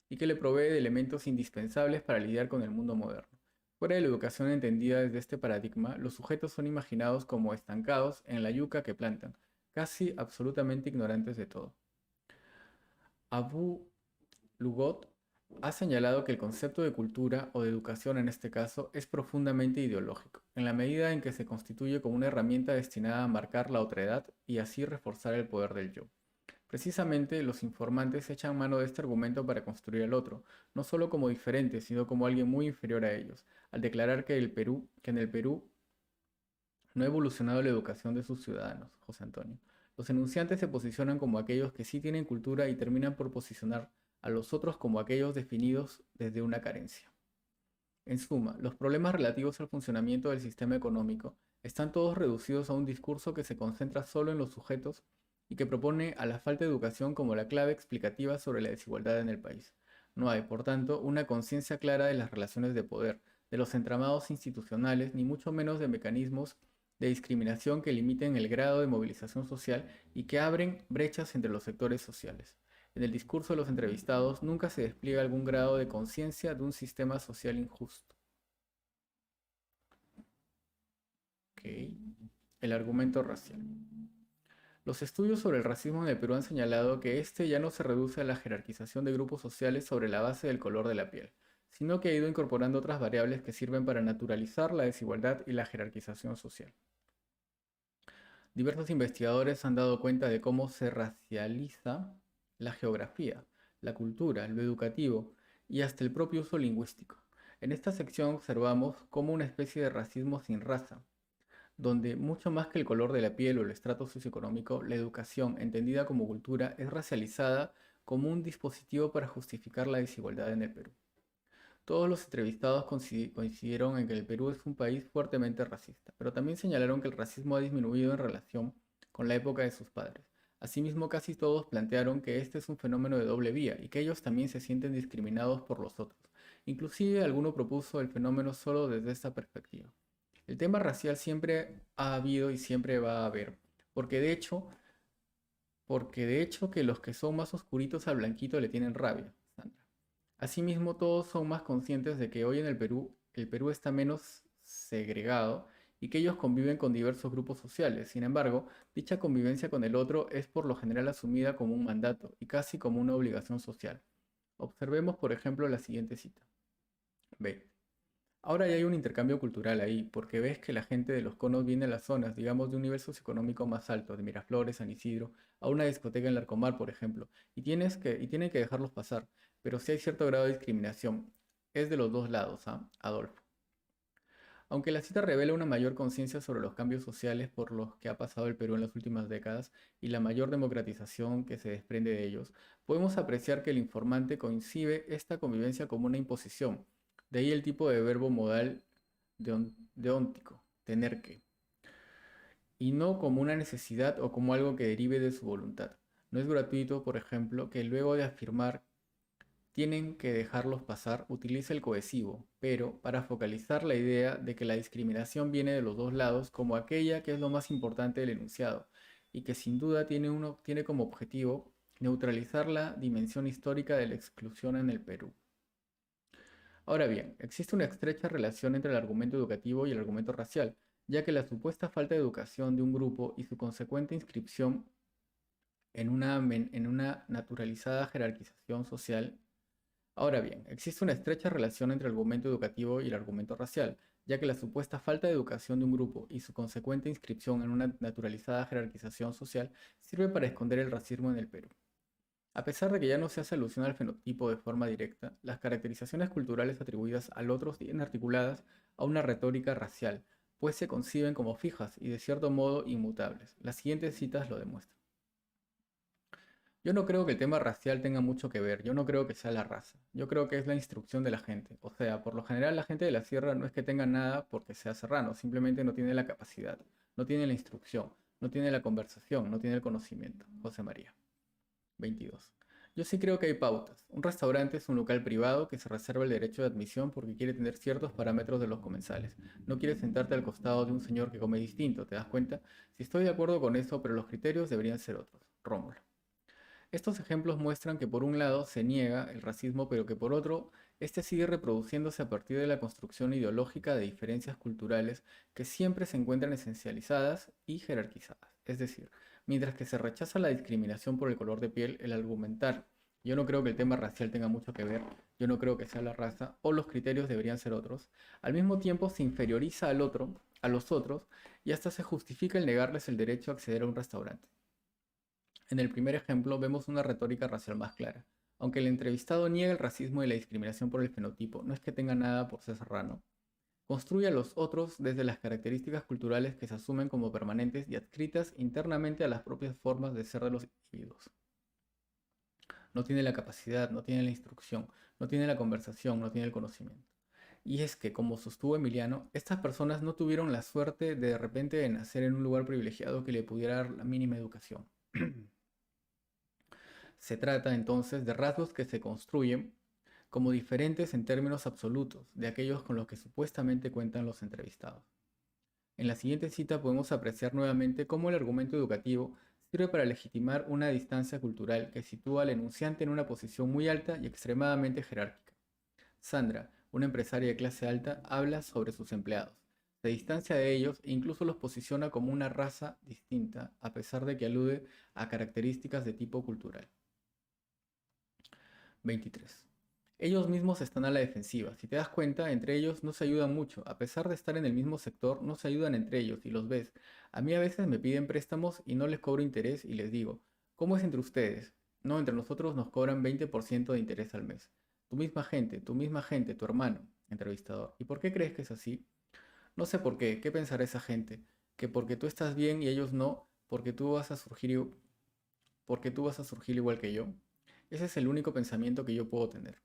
y que le provee de elementos indispensables para lidiar con el mundo moderno. Fuera de la educación entendida desde este paradigma, los sujetos son imaginados como estancados en la yuca que plantan, casi absolutamente ignorantes de todo. Abu Lugot ha señalado que el concepto de cultura, o de educación en este caso, es profundamente ideológico, en la medida en que se constituye como una herramienta destinada a marcar la otredad y así reforzar el poder del yo. Precisamente los informantes echan mano de este argumento para construir al otro, no solo como diferente, sino como alguien muy inferior a ellos, al declarar que en el Perú no ha evolucionado la educación de sus ciudadanos, José Antonio. Los enunciantes se posicionan como aquellos que sí tienen cultura y terminan por posicionar a los otros como aquellos definidos desde una carencia. En suma, los problemas relativos al funcionamiento del sistema económico están todos reducidos a un discurso que se concentra solo en los sujetos y que propone a la falta de educación como la clave explicativa sobre la desigualdad en el país. No hay, por tanto, una conciencia clara de las relaciones de poder, de los entramados institucionales, ni mucho menos de mecanismos de discriminación que limiten el grado de movilización social y que abren brechas entre los sectores sociales. En el discurso de los entrevistados nunca se despliega algún grado de conciencia de un sistema social injusto. Okay. El argumento racial. Los estudios sobre el racismo en el Perú han señalado que este ya no se reduce a la jerarquización de grupos sociales sobre la base del color de la piel, sino que ha ido incorporando otras variables que sirven para naturalizar la desigualdad y la jerarquización social. Diversos investigadores han dado cuenta de cómo se racializa la geografía, la cultura, lo educativo y hasta el propio uso lingüístico. En esta sección observamos cómo una especie de racismo sin raza, donde mucho más que el color de la piel o el estrato socioeconómico, la educación, entendida como cultura, es racializada como un dispositivo para justificar la desigualdad en el Perú. Todos los entrevistados coincidieron en que el Perú es un país fuertemente racista, pero también señalaron que el racismo ha disminuido en relación con la época de sus padres. Asimismo, casi todos plantearon que este es un fenómeno de doble vía y que ellos también se sienten discriminados por los otros. Inclusive, alguno propuso el fenómeno solo desde esta perspectiva. El tema racial siempre ha habido y siempre va a haber, porque de hecho que los que son más oscuritos al blanquito le tienen rabia, Sandra. Asimismo, todos son más conscientes de que hoy en el Perú está menos segregado y que ellos conviven con diversos grupos sociales. Sin embargo, dicha convivencia con el otro es por lo general asumida como un mandato y casi como una obligación social. Observemos, por ejemplo, la siguiente cita. B. Ahora ya hay un intercambio cultural ahí, porque ves que la gente de los conos viene a las zonas, digamos, de un nivel socioeconómico más alto, de Miraflores, San Isidro, a una discoteca en Larcomar, por ejemplo, y tienen que dejarlos pasar, pero sí hay cierto grado de discriminación. Es de los dos lados, ¿ah? Adolfo. Aunque la cita revela una mayor conciencia sobre los cambios sociales por los que ha pasado el Perú en las últimas décadas y la mayor democratización que se desprende de ellos, podemos apreciar que el informante concibe esta convivencia como una imposición. De ahí el tipo de verbo modal deóntico, tener que, y no como una necesidad o como algo que derive de su voluntad. No es gratuito, por ejemplo, que luego de afirmar tienen que dejarlos pasar, utiliza el cohesivo, pero para focalizar la idea de que la discriminación viene de los dos lados como aquella que es lo más importante del enunciado y que sin duda tiene como objetivo neutralizar la dimensión histórica de la exclusión en el Perú. Ahora bien, existe una estrecha relación entre el argumento educativo y el argumento racial, ya que la supuesta falta de educación de un grupo y su consecuente inscripción en una naturalizada jerarquización social. Ahora bien, existe una estrecha relación entre el argumento educativo y el argumento racial, ya que la supuesta falta de educación de un grupo y su consecuente inscripción en una naturalizada jerarquización social sirve para esconder el racismo en el Perú. A pesar de que ya no se hace alusión al fenotipo de forma directa, las caracterizaciones culturales atribuidas al otro siguen articuladas a una retórica racial, pues se conciben como fijas y de cierto modo inmutables. Las siguientes citas lo demuestran. Yo no creo que el tema racial tenga mucho que ver, yo no creo que sea la raza, yo creo que es la instrucción de la gente. O sea, por lo general la gente de la sierra no es que tenga nada porque sea serrano, simplemente no tiene la capacidad, no tiene la instrucción, no tiene la conversación, no tiene el conocimiento. José María. 22. Yo sí creo que hay pautas. Un restaurante es un local privado que se reserva el derecho de admisión porque quiere tener ciertos parámetros de los comensales. No quieres sentarte al costado de un señor que come distinto, ¿te das cuenta? Si estoy de acuerdo con eso, pero los criterios deberían ser otros. Rómulo. Estos ejemplos muestran que por un lado se niega el racismo, pero que por otro, este sigue reproduciéndose a partir de la construcción ideológica de diferencias culturales que siempre se encuentran esencializadas y jerarquizadas. Es decir, mientras que se rechaza la discriminación por el color de piel, el argumentar, yo no creo que el tema racial tenga mucho que ver, yo no creo que sea la raza, o los criterios deberían ser otros, al mismo tiempo se inferioriza al otro, a los otros, y hasta se justifica el negarles el derecho a acceder a un restaurante. En el primer ejemplo vemos una retórica racial más clara. Aunque el entrevistado niega el racismo y la discriminación por el fenotipo, no es que tenga nada por ser serrano, construye a los otros desde las características culturales que se asumen como permanentes y adscritas internamente a las propias formas de ser de los individuos. No tiene la capacidad, no tiene la instrucción, no tiene la conversación, no tiene el conocimiento. Y es que, como sostuvo Emiliano, estas personas no tuvieron la suerte de repente de nacer en un lugar privilegiado que le pudiera dar la mínima educación. Se trata entonces de rasgos que se construyen como diferentes en términos absolutos de aquellos con los que supuestamente cuentan los entrevistados. En la siguiente cita podemos apreciar nuevamente cómo el argumento educativo sirve para legitimar una distancia cultural que sitúa al enunciante en una posición muy alta y extremadamente jerárquica. Sandra, una empresaria de clase alta, habla sobre sus empleados. Se distancia de ellos e incluso los posiciona como una raza distinta, a pesar de que alude a características de tipo cultural. 23. Ellos mismos están a la defensiva. Si te das cuenta, entre ellos no se ayudan mucho. A pesar de estar en el mismo sector, no se ayudan entre ellos y los ves. A mí a veces me piden préstamos y no les cobro interés y les digo, ¿cómo es entre ustedes? No, entre nosotros nos cobran 20% de interés al mes. Tu misma gente, tu hermano, entrevistador. ¿Y por qué crees que es así? No sé por qué. ¿Qué pensará esa gente? Que porque tú estás bien y ellos no, porque tú vas a surgir igual que yo. Ese es el único pensamiento que yo puedo tener.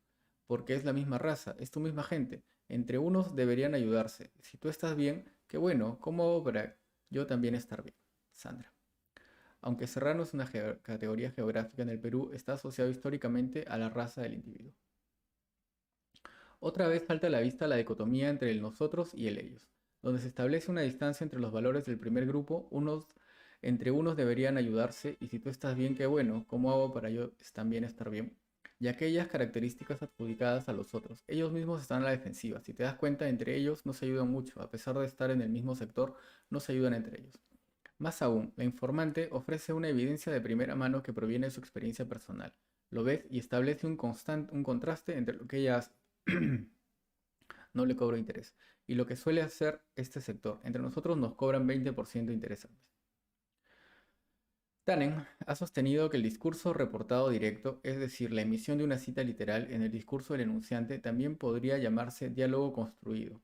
Porque es la misma raza, es tu misma gente. Entre unos deberían ayudarse. Si tú estás bien, qué bueno, ¿cómo hago para yo también estar bien? Sandra. Aunque serrano es una categoría geográfica en el Perú, está asociado históricamente a la raza del individuo. Otra vez salta a la vista la dicotomía entre el nosotros y el ellos, donde se establece una distancia entre los valores del primer grupo, entre unos deberían ayudarse y si tú estás bien, qué bueno, ¿cómo hago para yo también estar bien? Y aquellas características adjudicadas a los otros. Ellos mismos están a la defensiva. Si te das cuenta, entre ellos no se ayudan mucho. A pesar de estar en el mismo sector, no se ayudan entre ellos. Más aún, la informante ofrece una evidencia de primera mano que proviene de su experiencia personal. Lo ves y establece un contraste entre lo que ella hace. No le cobro interés. Y lo que suele hacer este sector. Entre nosotros nos cobran 20% de interés al mes. Tannen ha sostenido que el discurso reportado directo, es decir, la emisión de una cita literal en el discurso del enunciante, también podría llamarse diálogo construido,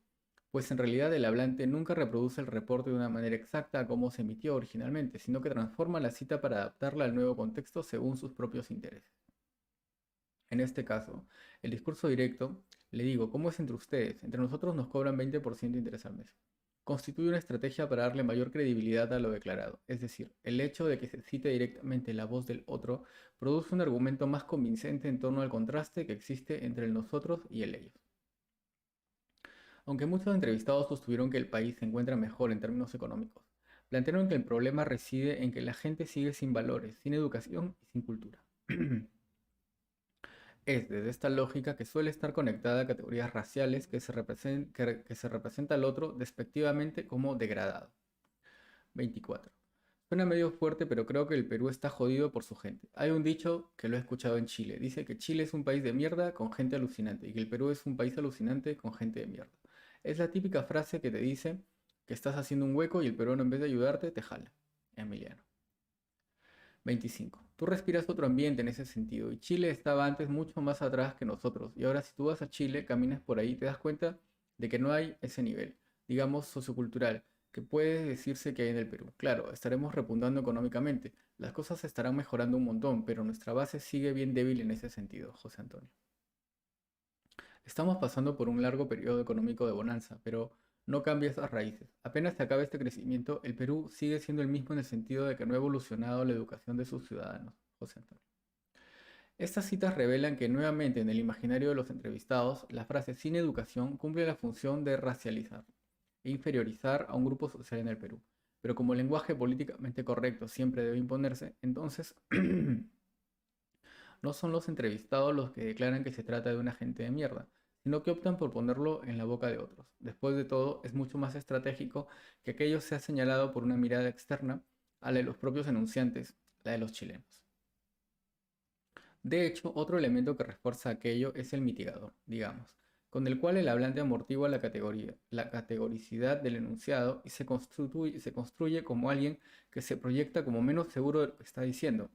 pues en realidad el hablante nunca reproduce el reporte de una manera exacta a como se emitió originalmente, sino que transforma la cita para adaptarla al nuevo contexto según sus propios intereses. En este caso, el discurso directo, le digo, ¿cómo es entre ustedes? Entre nosotros nos cobran 20% de interés al mes. constituye una estrategia para darle mayor credibilidad a lo declarado. Es decir, el hecho de que se cite directamente la voz del otro produce un argumento más convincente en torno al contraste que existe entre el nosotros y el ellos. Aunque muchos entrevistados sostuvieron que el país se encuentra mejor en términos económicos, plantearon que el problema reside en que la gente sigue sin valores, sin educación y sin cultura. Es desde esta lógica que suele estar conectada a categorías raciales que se representa al otro despectivamente como degradado. 24. Suena medio fuerte, pero creo que el Perú está jodido por su gente. Hay un dicho que lo he escuchado en Chile. Dice que Chile es un país de mierda con gente alucinante y que el Perú es un país alucinante con gente de mierda. Es la típica frase que te dice que estás haciendo un hueco y el peruano en vez de ayudarte te jala. Emiliano. 25. Tú respiras otro ambiente en ese sentido y Chile estaba antes mucho más atrás que nosotros y ahora si tú vas a Chile, caminas por ahí, te das cuenta de que no hay ese nivel, digamos sociocultural, que puede decirse que hay en el Perú. Claro, estaremos repuntando económicamente, las cosas estarán mejorando un montón, pero nuestra base sigue bien débil en ese sentido, José Antonio. Estamos pasando por un largo periodo económico de bonanza, pero no cambia esas raíces. Apenas se acabe este crecimiento, el Perú sigue siendo el mismo en el sentido de que no ha evolucionado la educación de sus ciudadanos. José Antonio. Estas citas revelan que nuevamente en el imaginario de los entrevistados, la frase sin educación cumple la función de racializar e inferiorizar a un grupo social en el Perú. Pero como el lenguaje políticamente correcto siempre debe imponerse, entonces no son los entrevistados los que declaran que se trata de una gente de mierda, sino que optan por ponerlo en la boca de otros. Después de todo, es mucho más estratégico que aquello sea señalado por una mirada externa a la de los propios enunciantes, la de los chilenos. De hecho, otro elemento que refuerza aquello es el mitigador, digamos, con el cual el hablante amortigua la categoricidad del enunciado y se construye como alguien que se proyecta como menos seguro de lo que está diciendo,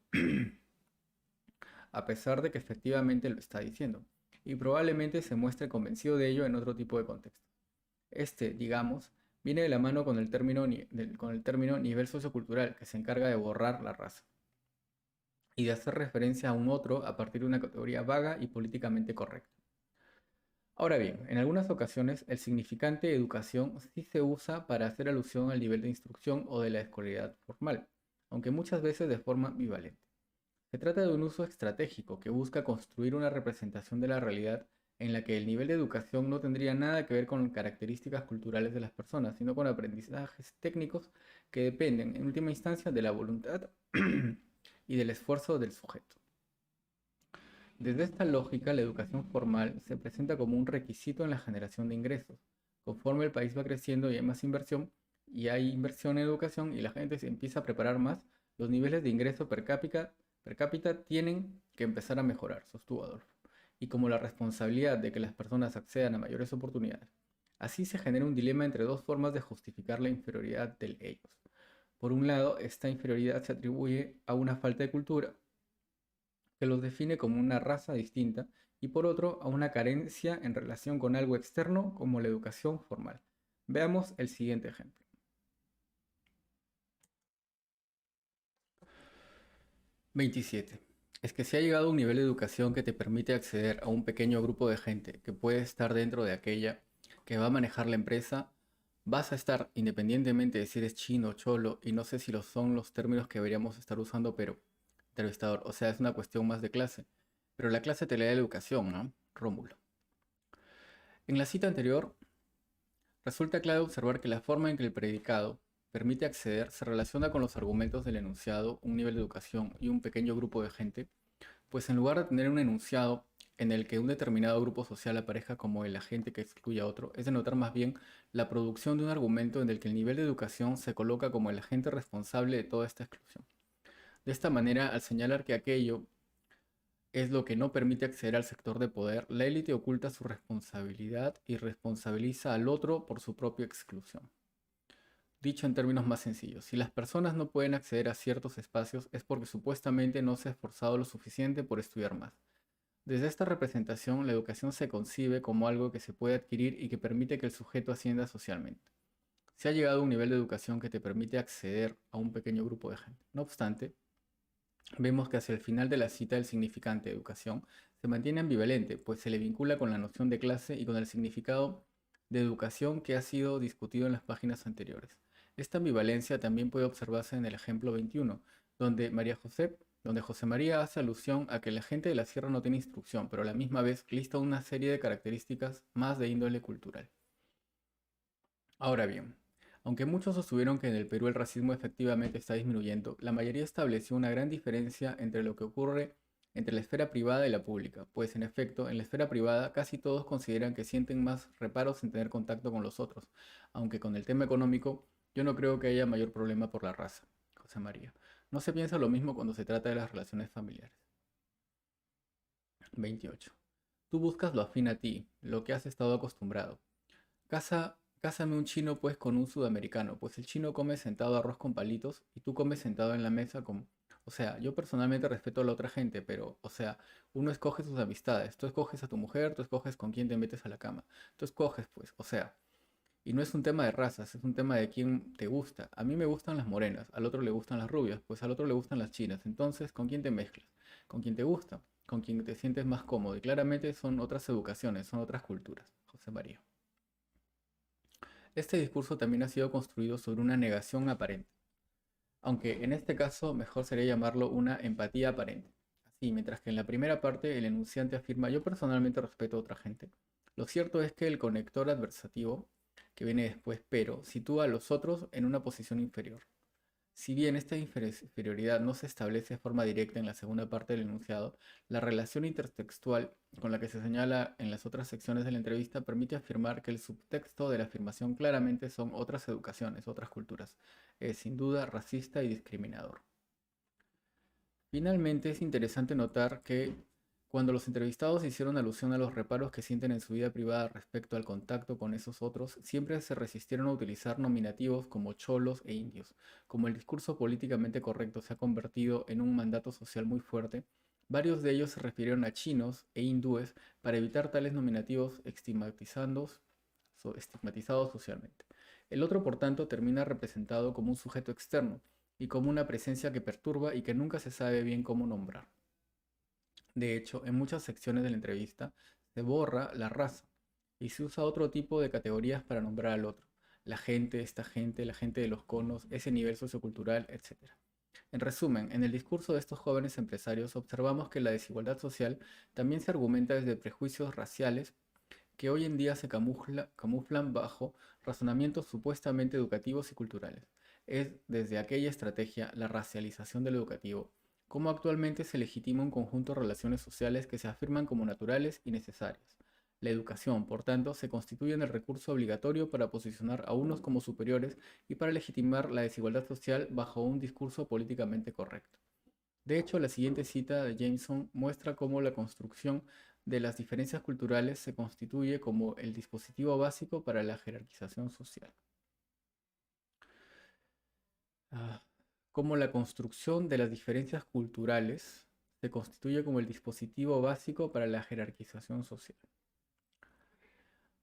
a pesar de que efectivamente lo está diciendo, y probablemente se muestre convencido de ello en otro tipo de contexto. Este, digamos, viene de la mano con el término nivel sociocultural, que se encarga de borrar la raza, y de hacer referencia a un otro a partir de una categoría vaga y políticamente correcta. Ahora bien, en algunas ocasiones el significante educación sí se usa para hacer alusión al nivel de instrucción o de la escolaridad formal, aunque muchas veces de forma ambivalente. Se trata de un uso estratégico que busca construir una representación de la realidad en la que el nivel de educación no tendría nada que ver con características culturales de las personas, sino con aprendizajes técnicos que dependen, en última instancia, de la voluntad y del esfuerzo del sujeto. Desde esta lógica, la educación formal se presenta como un requisito en la generación de ingresos. Conforme el país va creciendo y hay más inversión, y hay inversión en educación y la gente se empieza a preparar más, los niveles de ingreso per cápita tienen que empezar a mejorar, sostuvo Adolfo. Y como la responsabilidad de que las personas accedan a mayores oportunidades. Así se genera un dilema entre dos formas de justificar la inferioridad del ellos. Por un lado, esta inferioridad se atribuye a una falta de cultura, que los define como una raza distinta, y por otro, a una carencia en relación con algo externo como la educación formal. Veamos el siguiente ejemplo. 27. Es que se ha llegado a un nivel de educación que te permite acceder a un pequeño grupo de gente que puede estar dentro de aquella que va a manejar la empresa, vas a estar independientemente de si eres chino o cholo, y no sé si son los términos que deberíamos estar usando, pero entrevistador, o sea, es una cuestión más de clase. Pero la clase te le da educación, ¿no? Rómulo. En la cita anterior, resulta clave observar que la forma en que el predicado permite acceder se relaciona con los argumentos del enunciado, un nivel de educación y un pequeño grupo de gente, pues en lugar de tener un enunciado en el que un determinado grupo social aparezca como el agente que excluye a otro, es de notar más bien la producción de un argumento en el que el nivel de educación se coloca como el agente responsable de toda esta exclusión. De esta manera, al señalar que aquello es lo que no permite acceder al sector de poder, la élite oculta su responsabilidad y responsabiliza al otro por su propia exclusión. Dicho en términos más sencillos, si las personas no pueden acceder a ciertos espacios es porque supuestamente no se ha esforzado lo suficiente por estudiar más. Desde esta representación, la educación se concibe como algo que se puede adquirir y que permite que el sujeto ascienda socialmente. Se ha llegado a un nivel de educación que te permite acceder a un pequeño grupo de gente. No obstante, vemos que hacia el final de la cita el significante de educación se mantiene ambivalente, pues se le vincula con la noción de clase y con el significado de educación que ha sido discutido en las páginas anteriores. Esta ambivalencia también puede observarse en el ejemplo 21, donde José María hace alusión a que la gente de la sierra no tiene instrucción, pero a la misma vez lista una serie de características más de índole cultural. Ahora bien, aunque muchos sostuvieron que en el Perú el racismo efectivamente está disminuyendo, la mayoría estableció una gran diferencia entre lo que ocurre entre la esfera privada y la pública, pues en efecto, en la esfera privada casi todos consideran que sienten más reparos en tener contacto con los otros, aunque con el tema económico yo no creo que haya mayor problema por la raza. José María. No se piensa lo mismo cuando se trata de las relaciones familiares. 28. Tú buscas lo afín a ti, lo que has estado acostumbrado. Cásame un chino pues con un sudamericano, pues el chino come sentado arroz con palitos y tú comes sentado en la mesa con... O sea, yo personalmente respeto a la otra gente, pero, o sea, uno escoge sus amistades, tú escoges a tu mujer, tú escoges con quién te metes a la cama, tú escoges pues, o sea, y no es un tema de razas, es un tema de quién te gusta. A mí me gustan las morenas, al otro le gustan las rubias, pues al otro le gustan las chinas, entonces, ¿con quién te mezclas? ¿Con quién te gusta? ¿Con quién te sientes más cómodo? Y claramente son otras educaciones, son otras culturas. José María. Este discurso también ha sido construido sobre una negación aparente, aunque en este caso mejor sería llamarlo una empatía aparente. Así, mientras que en la primera parte el enunciante afirma yo personalmente respeto a otra gente, lo cierto es que el conector adversativo, que viene después, pero, sitúa a los otros en una posición inferior. Si bien esta inferioridad no se establece de forma directa en la segunda parte del enunciado, la relación intertextual con la que se señala en las otras secciones de la entrevista permite afirmar que el subtexto de la afirmación claramente son otras educaciones, otras culturas. Es sin duda racista y discriminador. Finalmente, es interesante notar que cuando los entrevistados hicieron alusión a los reparos que sienten en su vida privada respecto al contacto con esos otros, siempre se resistieron a utilizar nominativos como cholos e indios. Como el discurso políticamente correcto se ha convertido en un mandato social muy fuerte, varios de ellos se refirieron a chinos e hindúes para evitar tales nominativos estigmatizados socialmente. El otro, por tanto, termina representado como un sujeto externo y como una presencia que perturba y que nunca se sabe bien cómo nombrar. De hecho, en muchas secciones de la entrevista se borra la raza y se usa otro tipo de categorías para nombrar al otro. La gente, esta gente, la gente de los conos, ese nivel sociocultural, etc. En resumen, en el discurso de estos jóvenes empresarios observamos que la desigualdad social también se argumenta desde prejuicios raciales que hoy en día se camuflan bajo razonamientos supuestamente educativos y culturales. Es desde aquella estrategia, la racialización del educativo, como actualmente se legitima un conjunto de relaciones sociales que se afirman como naturales y necesarias. La educación, por tanto, se constituye en el recurso obligatorio para posicionar a unos como superiores y para legitimar la desigualdad social bajo un discurso políticamente correcto. De hecho, la siguiente cita de Jameson muestra cómo la construcción de las diferencias culturales se constituye como el dispositivo básico para la jerarquización social. Cómo la construcción de las diferencias culturales se constituye como el dispositivo básico para la jerarquización social.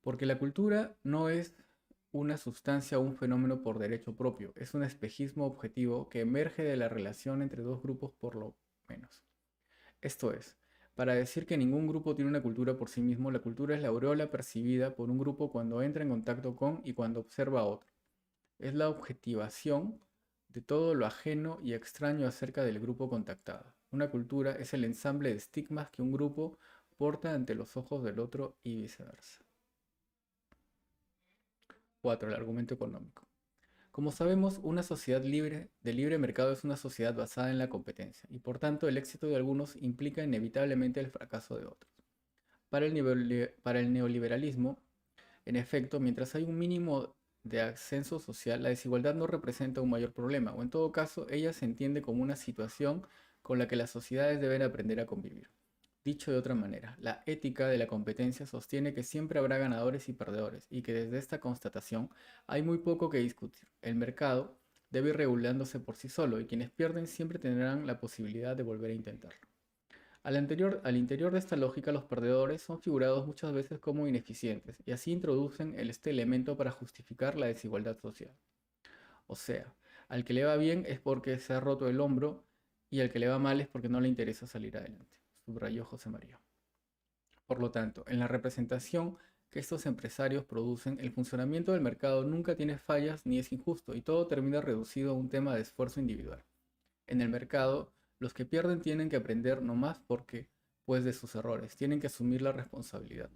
Porque la cultura no es una sustancia o un fenómeno por derecho propio, es un espejismo objetivo que emerge de la relación entre dos grupos por lo menos. Esto es, para decir que ningún grupo tiene una cultura por sí mismo, la cultura es la aureola percibida por un grupo cuando entra en contacto con y cuando observa a otro. Es la objetivación de todo lo ajeno y extraño acerca del grupo contactado. Una cultura es el ensamble de estigmas que un grupo porta ante los ojos del otro y viceversa. 4. El argumento económico. Como sabemos, una sociedad libre de libre mercado es una sociedad basada en la competencia y por tanto el éxito de algunos implica inevitablemente el fracaso de otros. Para el neoliberalismo, en efecto, mientras hay un mínimo de ascenso social, la desigualdad no representa un mayor problema, o en todo caso, ella se entiende como una situación con la que las sociedades deben aprender a convivir. Dicho de otra manera, la ética de la competencia sostiene que siempre habrá ganadores y perdedores, y que desde esta constatación hay muy poco que discutir. El mercado debe ir regulándose por sí solo, y quienes pierden siempre tendrán la posibilidad de volver a intentarlo. Al interior de esta lógica, los perdedores son figurados muchas veces como ineficientes, y así introducen este elemento para justificar la desigualdad social. O sea, al que le va bien es porque se ha roto el hombro, y al que le va mal es porque no le interesa salir adelante, subrayó José María. Por lo tanto, en la representación que estos empresarios producen, el funcionamiento del mercado nunca tiene fallas ni es injusto y todo termina reducido a un tema de esfuerzo individual. En el mercado, los que pierden tienen que aprender no más porque, pues de sus errores, tienen que asumir la responsabilidad.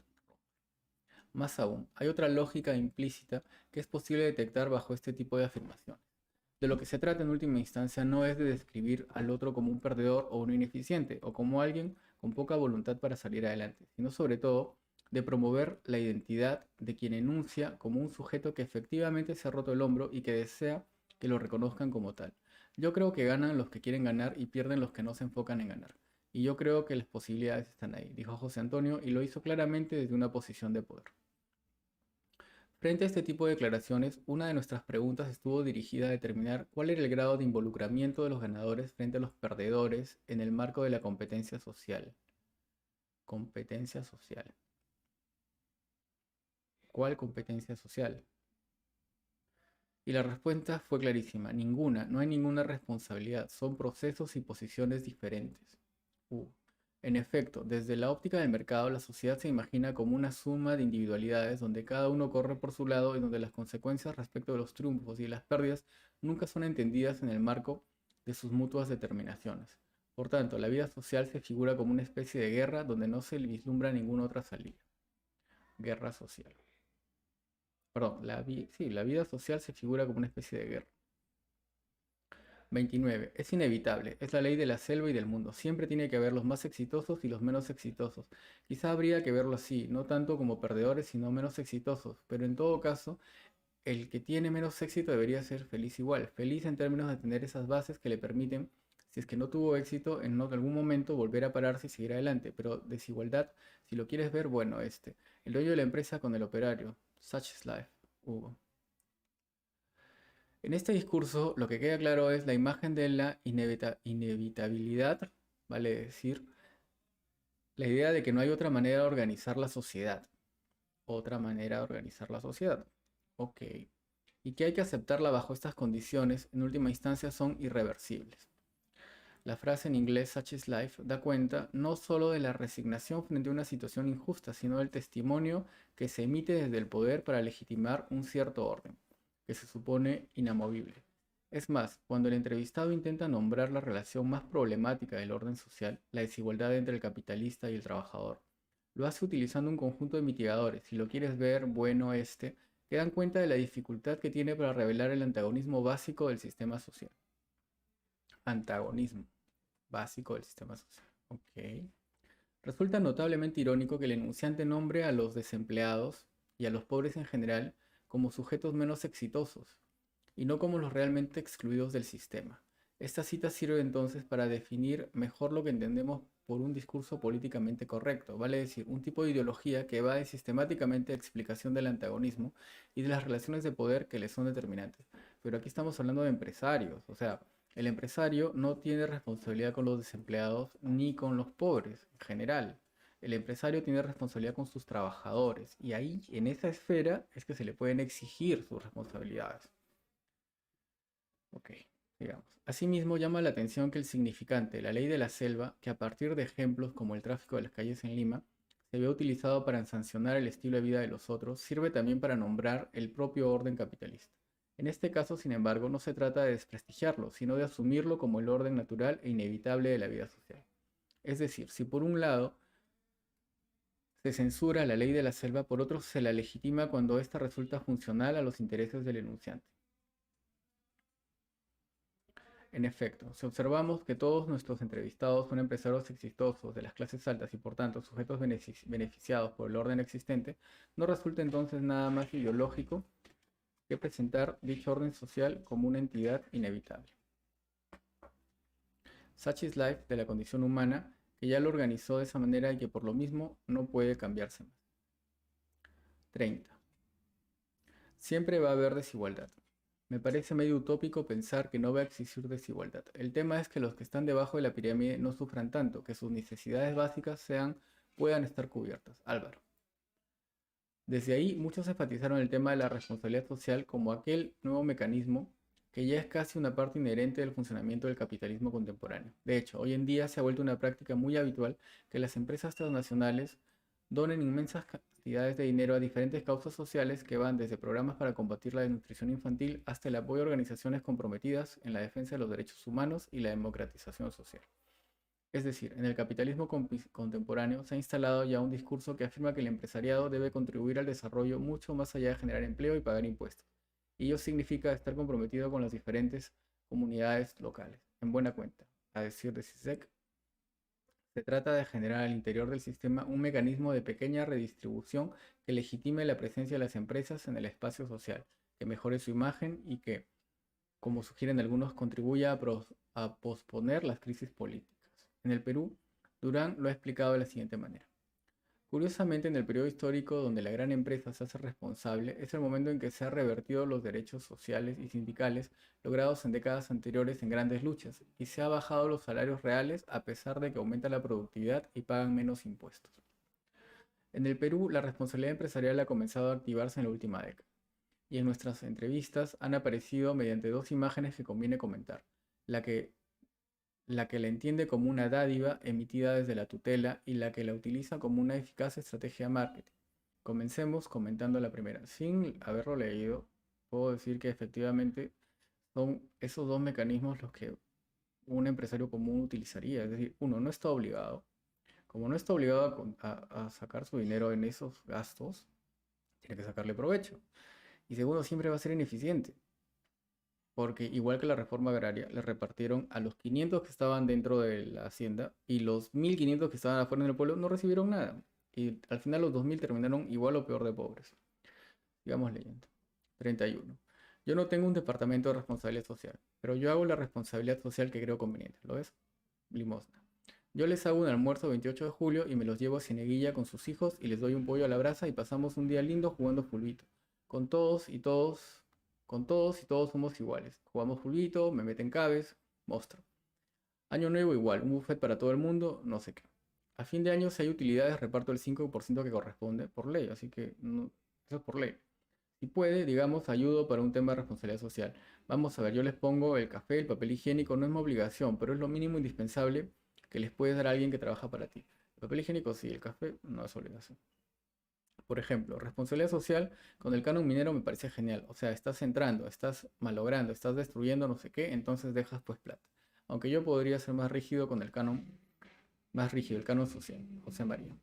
Más aún, hay otra lógica implícita que es posible detectar bajo este tipo de afirmaciones. De lo que se trata en última instancia no es de describir al otro como un perdedor o un ineficiente o como alguien con poca voluntad para salir adelante, sino sobre todo de promover la identidad de quien enuncia como un sujeto que efectivamente se ha roto el hombro y que desea que lo reconozcan como tal. Yo creo que ganan los que quieren ganar y pierden los que no se enfocan en ganar. Y yo creo que las posibilidades están ahí, dijo José Antonio y lo hizo claramente desde una posición de poder. Frente a este tipo de declaraciones, una de nuestras preguntas estuvo dirigida a determinar cuál era el grado de involucramiento de los ganadores frente a los perdedores en el marco de la competencia social. Competencia social. ¿Cuál competencia social? Y la respuesta fue clarísima, ninguna, no hay ninguna responsabilidad, son procesos y posiciones diferentes. En efecto, desde la óptica del mercado, la sociedad se imagina como una suma de individualidades donde cada uno corre por su lado y donde las consecuencias respecto de los triunfos y las pérdidas nunca son entendidas en el marco de sus mutuas determinaciones. Por tanto, la vida social se figura como una especie de guerra donde no se vislumbra ninguna otra salida. Guerra social. Perdón, la vida social se figura como una especie de guerra. 29. Es inevitable, es la ley de la selva y del mundo. Siempre tiene que haber los más exitosos y los menos exitosos. Quizá habría que verlo así, no tanto como perdedores, sino menos exitosos. Pero en todo caso, el que tiene menos éxito debería ser feliz igual. Feliz en términos de tener esas bases que le permiten, si es que no tuvo éxito, en algún momento volver a pararse y seguir adelante. Pero desigualdad, si lo quieres ver, bueno, el dueño de la empresa con el operario. Such is life, Hugo. En este discurso lo que queda claro es la imagen de la inevitabilidad, vale decir, la idea de que no hay otra manera de organizar la sociedad. Otra manera de organizar la sociedad. Ok. Y que hay que aceptarla bajo estas condiciones, en última instancia son irreversibles. La frase en inglés such is life da cuenta no solo de la resignación frente a una situación injusta, sino del testimonio que se emite desde el poder para legitimar un cierto orden que se supone inamovible. Es más, cuando el entrevistado intenta nombrar la relación más problemática del orden social, la desigualdad entre el capitalista y el trabajador, lo hace utilizando un conjunto de mitigadores. Si lo quieres ver, bueno, que dan cuenta de la dificultad que tiene para revelar el antagonismo básico del sistema social. Antagonismo básico del sistema social. Ok. Resulta notablemente irónico que el enunciante nombre a los desempleados y a los pobres en general como sujetos menos exitosos y no como los realmente excluidos del sistema. Esta cita sirve entonces para definir mejor lo que entendemos por un discurso políticamente correcto, vale decir, un tipo de ideología que va sistemáticamente a explicación del antagonismo y de las relaciones de poder que le son determinantes. Pero aquí estamos hablando de empresarios, o sea, el empresario no tiene responsabilidad con los desempleados ni con los pobres en general. El empresario tiene responsabilidad con sus trabajadores y ahí, en esa esfera, es que se le pueden exigir sus responsabilidades. Ok, digamos. Asimismo, llama la atención que el significante, la ley de la selva, que a partir de ejemplos como el tráfico de las calles en Lima, se ve utilizado para sancionar el estilo de vida de los otros, sirve también para nombrar el propio orden capitalista. En este caso, sin embargo, no se trata de desprestigiarlo, sino de asumirlo como el orden natural e inevitable de la vida social. Es decir, si por un lado se censura la ley de la selva, por otro se la legitima cuando ésta resulta funcional a los intereses del enunciante. En efecto, si observamos que todos nuestros entrevistados son empresarios exitosos de las clases altas y por tanto sujetos beneficiados por el orden existente, no resulta entonces nada más ideológico que presentar dicho orden social como una entidad inevitable. Such is life de la condición humana que ya lo organizó de esa manera y que por lo mismo no puede cambiarse más. 30. Siempre va a haber desigualdad. Me parece medio utópico pensar que no va a existir desigualdad. El tema es que los que están debajo de la pirámide no sufran tanto, que sus necesidades básicas puedan estar cubiertas. Álvaro. Desde ahí, muchos enfatizaron el tema de la responsabilidad social como aquel nuevo mecanismo que ya es casi una parte inherente del funcionamiento del capitalismo contemporáneo. De hecho, hoy en día se ha vuelto una práctica muy habitual que las empresas transnacionales donen inmensas cantidades de dinero a diferentes causas sociales que van desde programas para combatir la desnutrición infantil hasta el apoyo a organizaciones comprometidas en la defensa de los derechos humanos y la democratización social. Es decir, en el capitalismo contemporáneo se ha instalado ya un discurso que afirma que el empresariado debe contribuir al desarrollo mucho más allá de generar empleo y pagar impuestos. Y ello significa estar comprometido con las diferentes comunidades locales. En buena cuenta, a decir de CISEC, se trata de generar al interior del sistema un mecanismo de pequeña redistribución que legitime la presencia de las empresas en el espacio social, que mejore su imagen y que, como sugieren algunos, contribuya a posponer las crisis políticas. En el Perú, Durán lo ha explicado de la siguiente manera. Curiosamente, en el periodo histórico donde la gran empresa se hace responsable, es el momento en que se han revertido los derechos sociales y sindicales logrados en décadas anteriores en grandes luchas, y se ha bajado los salarios reales a pesar de que aumenta la productividad y pagan menos impuestos. En el Perú, la responsabilidad empresarial ha comenzado a activarse en la última década, y en nuestras entrevistas han aparecido mediante dos imágenes que conviene comentar. La que la entiende como una dádiva emitida desde la tutela y la que la utiliza como una eficaz estrategia de marketing. Comencemos comentando la primera. Sin haberlo leído, puedo decir que efectivamente son esos dos mecanismos los que un empresario común utilizaría. Es decir, uno no está obligado. Como no está obligado a sacar su dinero en esos gastos, tiene que sacarle provecho. Y segundo, siempre va a ser ineficiente. Porque igual que la reforma agraria, le repartieron a los 500 que estaban dentro de la hacienda y los 1500 que estaban afuera del pueblo no recibieron nada. Y al final los 2000 terminaron igual o peor de pobres. Sigamos leyendo. 31. Yo no tengo un departamento de responsabilidad social, pero yo hago la responsabilidad social que creo conveniente. ¿Lo ves? Limosna. Yo les hago un almuerzo 28 de julio y me los llevo a Cieneguilla con sus hijos y les doy un pollo a la brasa y pasamos un día lindo jugando fulbito. Con todos y todos somos iguales. Jugamos fulbito, me meten cabes, monstruo. Año nuevo igual, un buffet para todo el mundo, no sé qué. A fin de año, si hay utilidades, reparto el 5% que corresponde por ley, así que eso es por ley. Si puede, digamos, ayudo para un tema de responsabilidad social. Vamos a ver, yo les pongo el café, el papel higiénico, no es mi obligación, pero es lo mínimo indispensable que les puedes dar a alguien que trabaja para ti. El papel higiénico sí, el café no es obligación. Por ejemplo, responsabilidad social con el canon minero me parece genial. O sea, estás entrando, estás malogrando, estás destruyendo no sé qué, entonces dejas pues plata. Aunque yo podría ser más rígido con el canon, más rígido, el canon social, José María.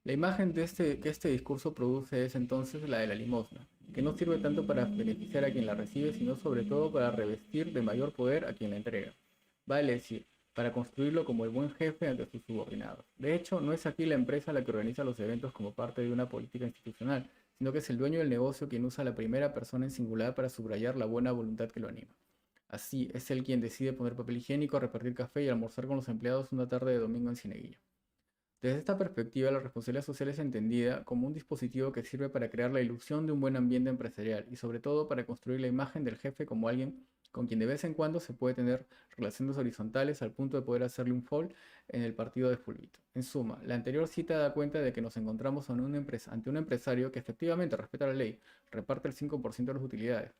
La imagen que este discurso produce es entonces la de la limosna, que no sirve tanto para beneficiar a quien la recibe, sino sobre todo para revestir de mayor poder a quien la entrega. Vale decir, para construirlo como el buen jefe ante sus subordinados. De hecho, no es aquí la empresa la que organiza los eventos como parte de una política institucional, sino que es el dueño del negocio quien usa la primera persona en singular para subrayar la buena voluntad que lo anima. Así, es él quien decide poner papel higiénico, repartir café y almorzar con los empleados una tarde de domingo en Cieneguilla. Desde esta perspectiva, la responsabilidad social es entendida como un dispositivo que sirve para crear la ilusión de un buen ambiente empresarial y sobre todo para construir la imagen del jefe como alguien con quien de vez en cuando se puede tener relaciones horizontales al punto de poder hacerle un foul en el partido de fulbito. En suma, la anterior cita da cuenta de que nos encontramos ante un empresario que efectivamente respeta la ley, reparte el 5% de las utilidades,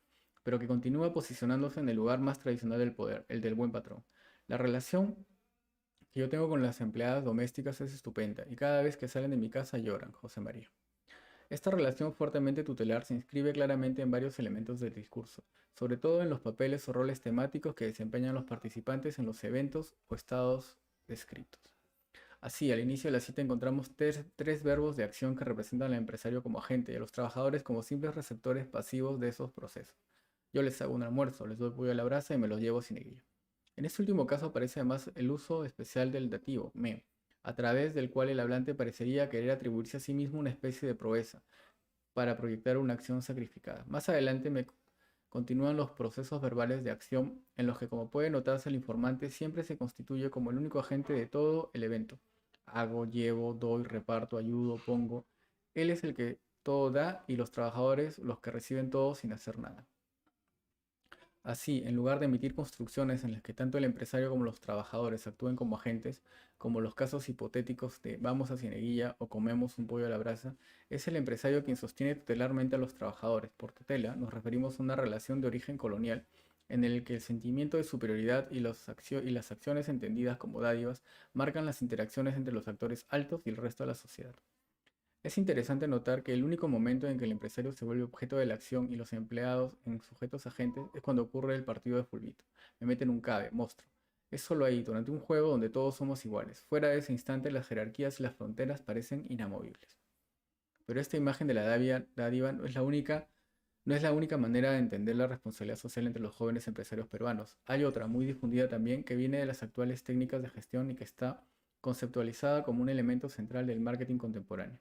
pero que continúa posicionándose en el lugar más tradicional del poder, el del buen patrón. La relación que yo tengo con las empleadas domésticas es estupenda y cada vez que salen de mi casa lloran, José María. Esta relación fuertemente tutelar se inscribe claramente en varios elementos del discurso, sobre todo en los papeles o roles temáticos que desempeñan los participantes en los eventos o estados descritos. Así, al inicio de la cita encontramos tres verbos de acción que representan al empresario como agente y a los trabajadores como simples receptores pasivos de esos procesos. Yo les hago un almuerzo, les doy pollo a la brasa y me los llevo sin ello. En este último caso aparece además el uso especial del dativo, me, a través del cual el hablante parecería querer atribuirse a sí mismo una especie de proeza para proyectar una acción sacrificada. Más adelante me continúan los procesos verbales de acción en los que, como puede notarse, el informante siempre se constituye como el único agente de todo el evento. Hago, llevo, doy, reparto, ayudo, pongo. Él es el que todo da y los trabajadores los que reciben todo sin hacer nada. Así, en lugar de emitir construcciones en las que tanto el empresario como los trabajadores actúen como agentes, como los casos hipotéticos de vamos a Cieneguilla o comemos un pollo a la brasa, es el empresario quien sostiene tutelarmente a los trabajadores. Por tutela nos referimos a una relación de origen colonial en el que el sentimiento de superioridad y las acciones entendidas como dádivas marcan las interacciones entre los actores altos y el resto de la sociedad. Es interesante notar que el único momento en que el empresario se vuelve objeto de la acción y los empleados en sujetos agentes es cuando ocurre el partido de fulbito. Me meten un cabe, monstruo. Es solo ahí, durante un juego donde todos somos iguales. Fuera de ese instante las jerarquías y las fronteras parecen inamovibles. Pero esta imagen de la dádiva no es la única manera de entender la responsabilidad social entre los jóvenes empresarios peruanos. Hay otra, muy difundida también, que viene de las actuales técnicas de gestión y que está conceptualizada como un elemento central del marketing contemporáneo.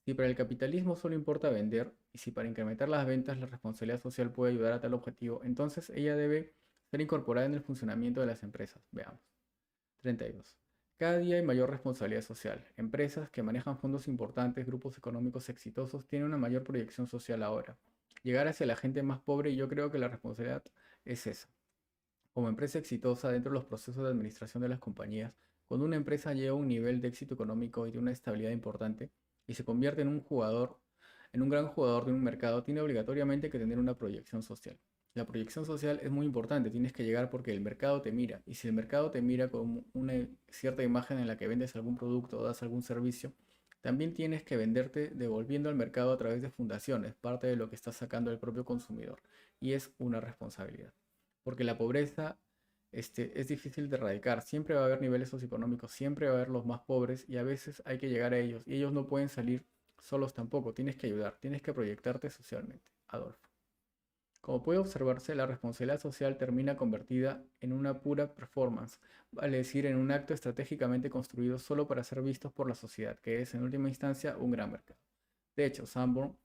Si para el capitalismo solo importa vender, y si para incrementar las ventas la responsabilidad social puede ayudar a tal objetivo, entonces ella debe ser incorporada en el funcionamiento de las empresas. Veamos. 32. Cada día hay mayor responsabilidad social. Empresas que manejan fondos importantes, grupos económicos exitosos, tienen una mayor proyección social ahora. Llegar hacia la gente más pobre, y yo creo que la responsabilidad es esa. Como empresa exitosa dentro de los procesos de administración de las compañías, cuando una empresa llega a un nivel de éxito económico y de una estabilidad importante y se convierte en un gran jugador de un mercado, tiene obligatoriamente que tener una proyección social. La proyección social es muy importante, tienes que llegar porque el mercado te mira, y si el mercado te mira con una cierta imagen en la que vendes algún producto o das algún servicio, también tienes que venderte devolviendo al mercado a través de fundaciones, parte de lo que está sacando el propio consumidor, y es una responsabilidad porque la pobreza es difícil de erradicar. Siempre va a haber niveles socioeconómicos, siempre va a haber los más pobres y a veces hay que llegar a ellos y ellos no pueden salir solos tampoco. Tienes que ayudar, tienes que proyectarte socialmente. Adolfo. Como puede observarse, la responsabilidad social termina convertida en una pura performance, vale decir, en un acto estratégicamente construido solo para ser vistos por la sociedad, que es en última instancia un gran mercado. De hecho, Sanborn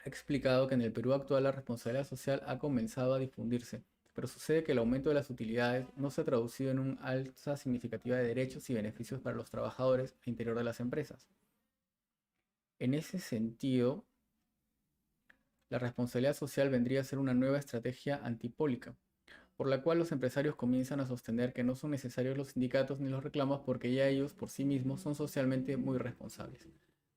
ha explicado que en el Perú actual la responsabilidad social ha comenzado a difundirse, pero sucede que el aumento de las utilidades no se ha traducido en una alza significativa de derechos y beneficios para los trabajadores al interior de las empresas. En ese sentido, la responsabilidad social vendría a ser una nueva estrategia antipólica, por la cual los empresarios comienzan a sostener que no son necesarios los sindicatos ni los reclamos porque ya ellos por sí mismos son socialmente muy responsables.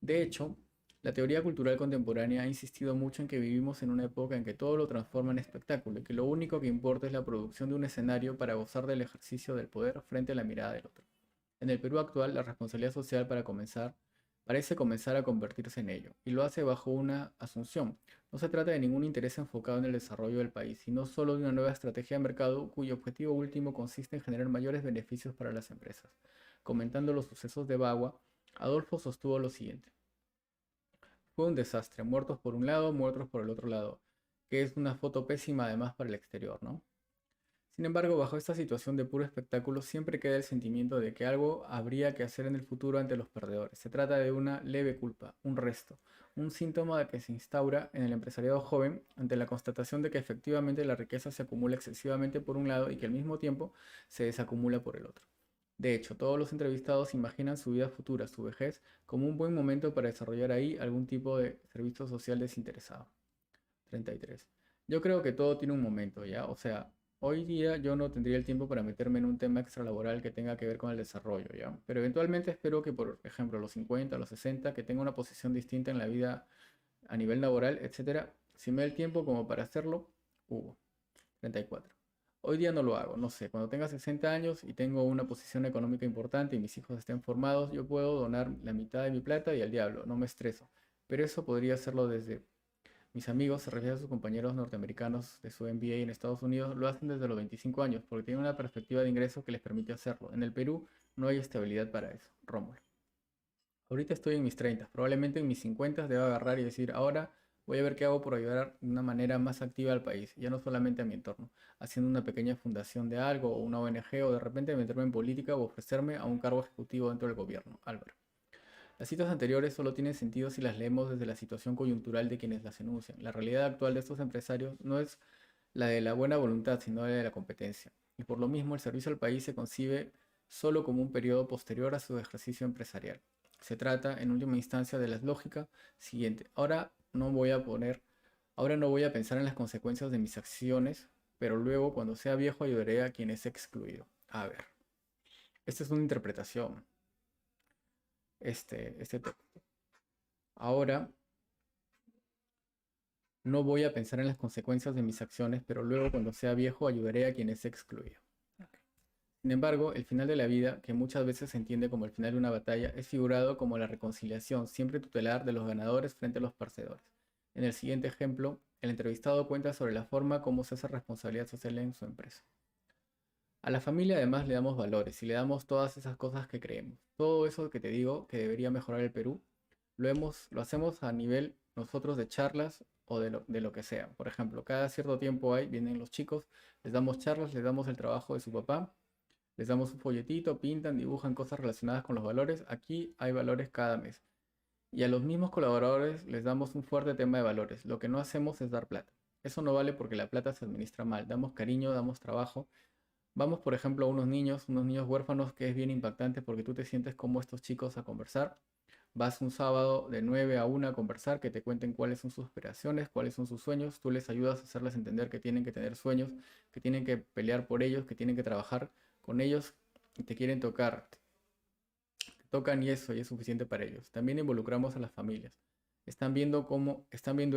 De hecho, la teoría cultural contemporánea ha insistido mucho en que vivimos en una época en que todo lo transforma en espectáculo y que lo único que importa es la producción de un escenario para gozar del ejercicio del poder frente a la mirada del otro. En el Perú actual, la responsabilidad social parece comenzar a convertirse en ello, y lo hace bajo una asunción. No se trata de ningún interés enfocado en el desarrollo del país, sino solo de una nueva estrategia de mercado cuyo objetivo último consiste en generar mayores beneficios para las empresas. Comentando los sucesos de Bagua, Adolfo sostuvo lo siguiente. Fue un desastre, muertos por un lado, muertos por el otro lado, que es una foto pésima además para el exterior, ¿no? Sin embargo, bajo esta situación de puro espectáculo siempre queda el sentimiento de que algo habría que hacer en el futuro ante los perdedores. Se trata de una leve culpa, un resto, un síntoma de que se instaura en el empresariado joven ante la constatación de que efectivamente la riqueza se acumula excesivamente por un lado y que al mismo tiempo se desacumula por el otro. De hecho, todos los entrevistados imaginan su vida futura, su vejez, como un buen momento para desarrollar ahí algún tipo de servicio social desinteresado. 33. Yo creo que todo tiene un momento, ¿ya? O sea, hoy día yo no tendría el tiempo para meterme en un tema extralaboral que tenga que ver con el desarrollo, ¿ya? Pero eventualmente espero que, por ejemplo, a los 50, a los 60, que tenga una posición distinta en la vida a nivel laboral, etcétera. Si me da el tiempo como para hacerlo, hubo. 34. Hoy día no lo hago, no sé, cuando tenga 60 años y tengo una posición económica importante y mis hijos estén formados, yo puedo donar la mitad de mi plata y al diablo, no me estreso. Pero eso podría hacerlo desde mis amigos, se refiere a sus compañeros norteamericanos de su MBA en Estados Unidos, lo hacen desde los 25 años porque tienen una perspectiva de ingreso que les permite hacerlo. En el Perú no hay estabilidad para eso. Rómulo. Ahorita estoy en mis 30, probablemente en mis 50 deba agarrar y decir, ahora voy a ver qué hago por ayudar de una manera más activa al país, ya no solamente a mi entorno, haciendo una pequeña fundación de algo o una ONG o de repente meterme en política o ofrecerme a un cargo ejecutivo dentro del gobierno. Álvaro. Las citas anteriores solo tienen sentido si las leemos desde la situación coyuntural de quienes las enuncian. La realidad actual de estos empresarios no es la de la buena voluntad, sino la de la competencia. Y por lo mismo, el servicio al país se concibe solo como un periodo posterior a su ejercicio empresarial. Se trata, en última instancia, de la lógica siguiente. Ahora no voy a pensar en las consecuencias de mis acciones, pero luego, cuando sea viejo, ayudaré a quienes he excluido. A ver, esta es una interpretación. Este texto. Ahora, No voy a pensar en las consecuencias de mis acciones, pero luego cuando sea viejo ayudaré a quienes he excluido. Sin embargo, el final de la vida, que muchas veces se entiende como el final de una batalla, es figurado como la reconciliación siempre tutelar de los ganadores frente a los perdedores. En el siguiente ejemplo, el entrevistado cuenta sobre la forma como se hace responsabilidad social en su empresa. A la familia además le damos valores y le damos todas esas cosas que creemos. Todo eso que te digo que debería mejorar el Perú, lo hacemos a nivel nosotros de charlas o de lo que sea. Por ejemplo, cada cierto tiempo vienen los chicos, les damos charlas, les damos el trabajo de su papá, les damos un folletito, pintan, dibujan cosas relacionadas con los valores. Aquí hay valores cada mes. Y a los mismos colaboradores les damos un fuerte tema de valores. Lo que no hacemos es dar plata. Eso no vale porque la plata se administra mal. Damos cariño, damos trabajo. Vamos, por ejemplo, a unos niños huérfanos, que es bien impactante porque tú te sientes como estos chicos a conversar. Vas un sábado de 9 a 1 a conversar, que te cuenten cuáles son sus aspiraciones, cuáles son sus sueños. Tú les ayudas a hacerles entender que tienen que tener sueños, que tienen que pelear por ellos, que tienen que trabajar con ellos y te quieren tocar. Te tocan y eso y es suficiente para ellos. También involucramos a las familias. Están viendo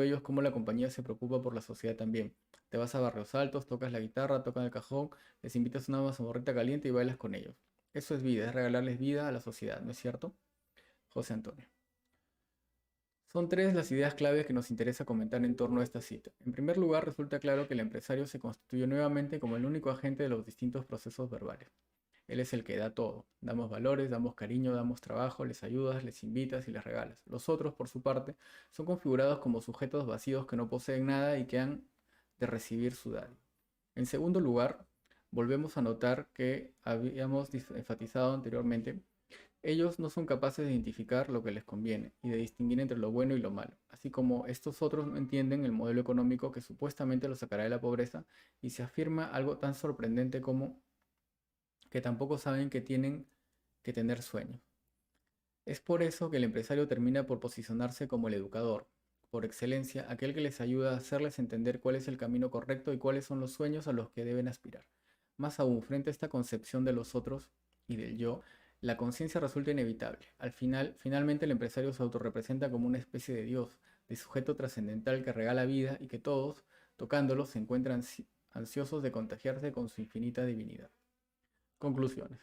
ellos cómo la compañía se preocupa por la sociedad también. Te vas a Barrios Altos, tocas la guitarra, tocan el cajón, les invitas a una mazamorrita caliente y bailas con ellos. Eso es vida, es regalarles vida a la sociedad, ¿no es cierto? José Antonio. Son tres las ideas claves que nos interesa comentar en torno a esta cita. En primer lugar, resulta claro que el empresario se constituye nuevamente como el único agente de los distintos procesos verbales. Él es el que da todo. Damos valores, damos cariño, damos trabajo, les ayudas, les invitas y les regalas. Los otros, por su parte, son configurados como sujetos vacíos que no poseen nada y que han de recibir su dádiva. En segundo lugar, volvemos a notar que habíamos enfatizado anteriormente, ellos no son capaces de identificar lo que les conviene y de distinguir entre lo bueno y lo malo, así como estos otros no entienden el modelo económico que supuestamente los sacará de la pobreza, y se afirma algo tan sorprendente como que tampoco saben que tienen que tener sueños. Es por eso que el empresario termina por posicionarse como el educador, por excelencia, aquel que les ayuda a hacerles entender cuál es el camino correcto y cuáles son los sueños a los que deben aspirar. Más aún, frente a esta concepción de los otros y del yo, la conciencia resulta inevitable. Al final, finalmente el empresario se autorrepresenta como una especie de Dios, de sujeto trascendental que regala vida y que todos, tocándolo, se encuentran ansiosos de contagiarse con su infinita divinidad. Conclusiones.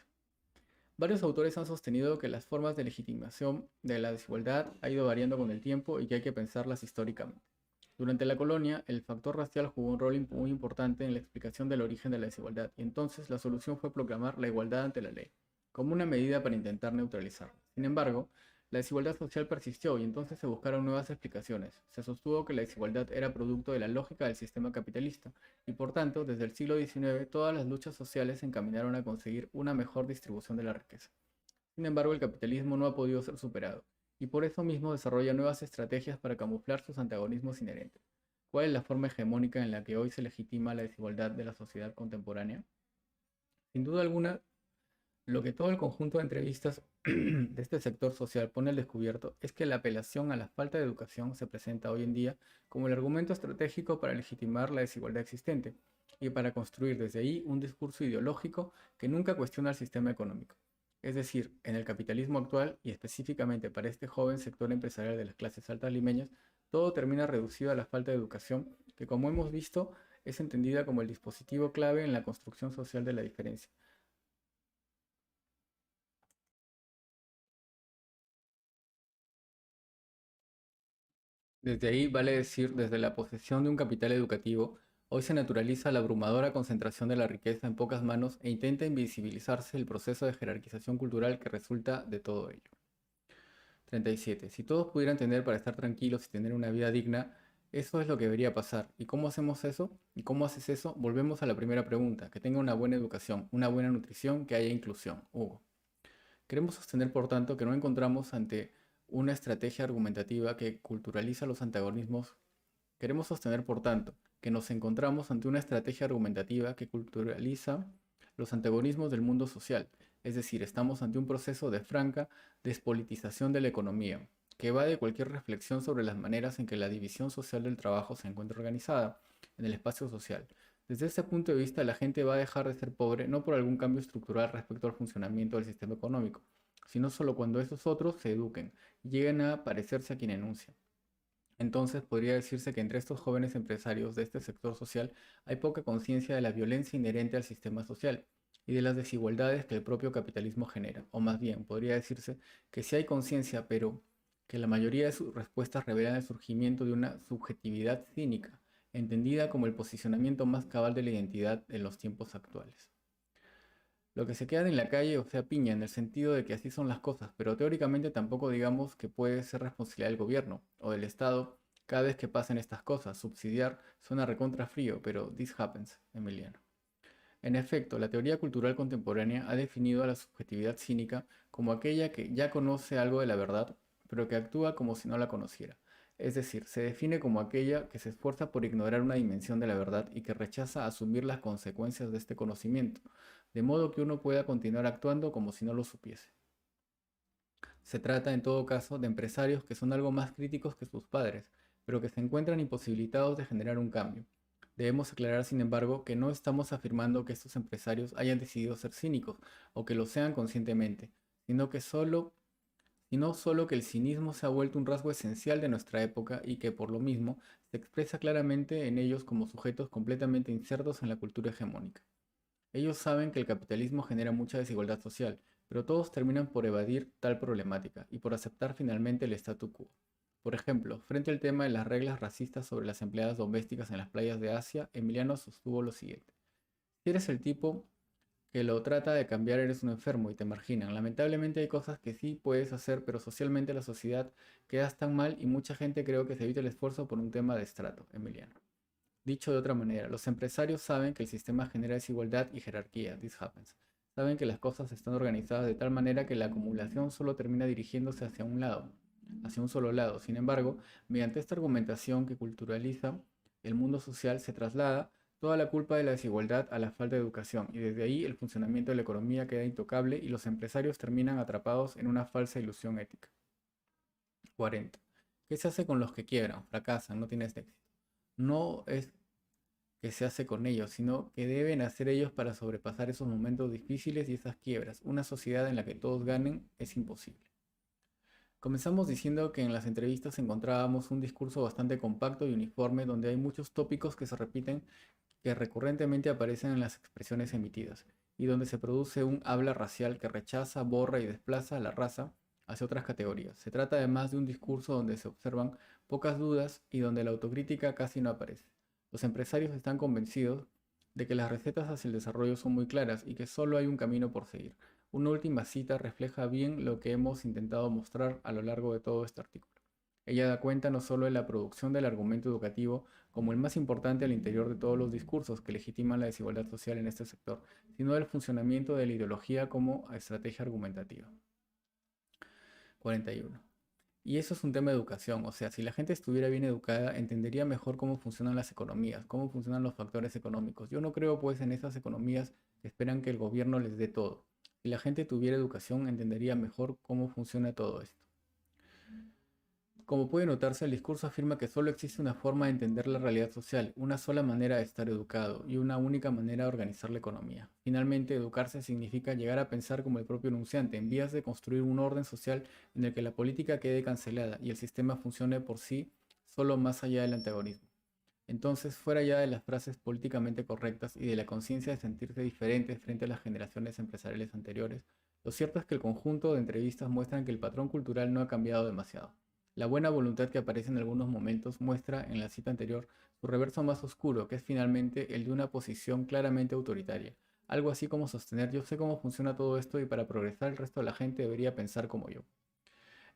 Varios autores han sostenido que las formas de legitimación de la desigualdad ha ido variando con el tiempo y que hay que pensarlas históricamente. Durante la colonia, el factor racial jugó un rol muy importante en la explicación del origen de la desigualdad, y entonces la solución fue proclamar la igualdad ante la ley, como una medida para intentar neutralizarla. Sin embargo, la desigualdad social persistió y entonces se buscaron nuevas explicaciones. Se sostuvo que la desigualdad era producto de la lógica del sistema capitalista y por tanto, desde el siglo XIX, todas las luchas sociales se encaminaron a conseguir una mejor distribución de la riqueza. Sin embargo, el capitalismo no ha podido ser superado y por eso mismo desarrolla nuevas estrategias para camuflar sus antagonismos inherentes. ¿Cuál es la forma hegemónica en la que hoy se legitima la desigualdad de la sociedad contemporánea? Sin duda alguna, lo que todo el conjunto de entrevistas de este sector social pone al descubierto es que la apelación a la falta de educación se presenta hoy en día como el argumento estratégico para legitimar la desigualdad existente y para construir desde ahí un discurso ideológico que nunca cuestiona el sistema económico. Es decir, en el capitalismo actual, y específicamente para este joven sector empresarial de las clases altas limeñas, todo termina reducido a la falta de educación, que como hemos visto es entendida como el dispositivo clave en la construcción social de la diferencia. Desde ahí, vale decir, desde la posesión de un capital educativo, hoy se naturaliza la abrumadora concentración de la riqueza en pocas manos e intenta invisibilizarse el proceso de jerarquización cultural que resulta de todo ello. 37. Si todos pudieran tener para estar tranquilos y tener una vida digna, eso es lo que debería pasar. ¿Y cómo hacemos eso? ¿Y cómo haces eso? Volvemos a la primera pregunta, que tenga una buena educación, una buena nutrición, que haya inclusión. Hugo. Queremos sostener, por tanto, que no encontramos ante una estrategia argumentativa que culturaliza los antagonismos. Queremos sostener, por tanto, que nos encontramos ante una estrategia argumentativa que culturaliza los antagonismos del mundo social, es decir, estamos ante un proceso de franca despolitización de la economía, que va de cualquier reflexión sobre las maneras en que la división social del trabajo se encuentra organizada en el espacio social. Desde este punto de vista, la gente va a dejar de ser pobre no por algún cambio estructural respecto al funcionamiento del sistema económico, sino solo cuando esos otros se eduquen y lleguen a parecerse a quien enuncia. Entonces podría decirse que entre estos jóvenes empresarios de este sector social hay poca conciencia de la violencia inherente al sistema social y de las desigualdades que el propio capitalismo genera. O más bien, podría decirse que sí hay conciencia, pero que la mayoría de sus respuestas revelan el surgimiento de una subjetividad cínica, entendida como el posicionamiento más cabal de la identidad en los tiempos actuales. Lo que se queda en la calle, o sea, piña, en el sentido de que así son las cosas, pero teóricamente tampoco digamos que puede ser responsabilidad del gobierno o del Estado cada vez que pasen estas cosas. Subsidiar suena recontra frío, pero this happens, Emiliano. En efecto, la teoría cultural contemporánea ha definido a la subjetividad cínica como aquella que ya conoce algo de la verdad, pero que actúa como si no la conociera. Es decir, se define como aquella que se esfuerza por ignorar una dimensión de la verdad y que rechaza asumir las consecuencias de este conocimiento, de modo que uno pueda continuar actuando como si no lo supiese. Se trata, en todo caso, de empresarios que son algo más críticos que sus padres, pero que se encuentran imposibilitados de generar un cambio. Debemos aclarar, sin embargo, que no estamos afirmando que estos empresarios hayan decidido ser cínicos o que lo sean conscientemente, sino solo que el cinismo se ha vuelto un rasgo esencial de nuestra época y que, por lo mismo, se expresa claramente en ellos como sujetos completamente insertos en la cultura hegemónica. Ellos saben que el capitalismo genera mucha desigualdad social, pero todos terminan por evadir tal problemática y por aceptar finalmente el statu quo. Por ejemplo, frente al tema de las reglas racistas sobre las empleadas domésticas en las playas de Asia, Emiliano sostuvo lo siguiente: si eres el tipo que lo trata de cambiar, eres un enfermo y te marginan. Lamentablemente hay cosas que sí puedes hacer, pero socialmente la sociedad quedas tan mal y mucha gente creo que se evita el esfuerzo por un tema de estrato, Emiliano. Dicho de otra manera, los empresarios saben que el sistema genera desigualdad y jerarquía, this happens. Saben que las cosas están organizadas de tal manera que la acumulación solo termina dirigiéndose hacia un lado, hacia un solo lado. Sin embargo, mediante esta argumentación que culturaliza el mundo social, se traslada toda la culpa de la desigualdad a la falta de educación, y desde ahí el funcionamiento de la economía queda intocable y los empresarios terminan atrapados en una falsa ilusión ética. 40. ¿Qué se hace con los que quiebran, fracasan, no tienen éxito? No es que se hace con ellos, sino que deben hacer ellos para sobrepasar esos momentos difíciles y esas quiebras. Una sociedad en la que todos ganen es imposible. Comenzamos diciendo que en las entrevistas encontrábamos un discurso bastante compacto y uniforme donde hay muchos tópicos que se repiten, que recurrentemente aparecen en las expresiones emitidas, y donde se produce un habla racial que rechaza, borra y desplaza a la raza hacia otras categorías. Se trata además de un discurso donde se observan pocas dudas y donde la autocrítica casi no aparece. Los empresarios están convencidos de que las recetas hacia el desarrollo son muy claras y que solo hay un camino por seguir. Una última cita refleja bien lo que hemos intentado mostrar a lo largo de todo este artículo. Ella da cuenta no solo de la producción del argumento educativo como el más importante al interior de todos los discursos que legitiman la desigualdad social en este sector, sino del funcionamiento de la ideología como estrategia argumentativa. 41. Y eso es un tema de educación, o sea, si la gente estuviera bien educada, entendería mejor cómo funcionan las economías, cómo funcionan los factores económicos. Yo no creo pues en esas economías que esperan que el gobierno les dé todo. Si la gente tuviera educación, entendería mejor cómo funciona todo esto. Como puede notarse, el discurso afirma que solo existe una forma de entender la realidad social, una sola manera de estar educado y una única manera de organizar la economía. Finalmente, educarse significa llegar a pensar como el propio enunciante, en vías de construir un orden social en el que la política quede cancelada y el sistema funcione por sí solo más allá del antagonismo. Entonces, fuera ya de las frases políticamente correctas y de la conciencia de sentirse diferentes frente a las generaciones empresariales anteriores, lo cierto es que el conjunto de entrevistas muestran que el patrón cultural no ha cambiado demasiado. La buena voluntad que aparece en algunos momentos muestra en la cita anterior su reverso más oscuro, que es finalmente el de una posición claramente autoritaria. Algo así como sostener: yo sé cómo funciona todo esto y para progresar el resto de la gente debería pensar como yo.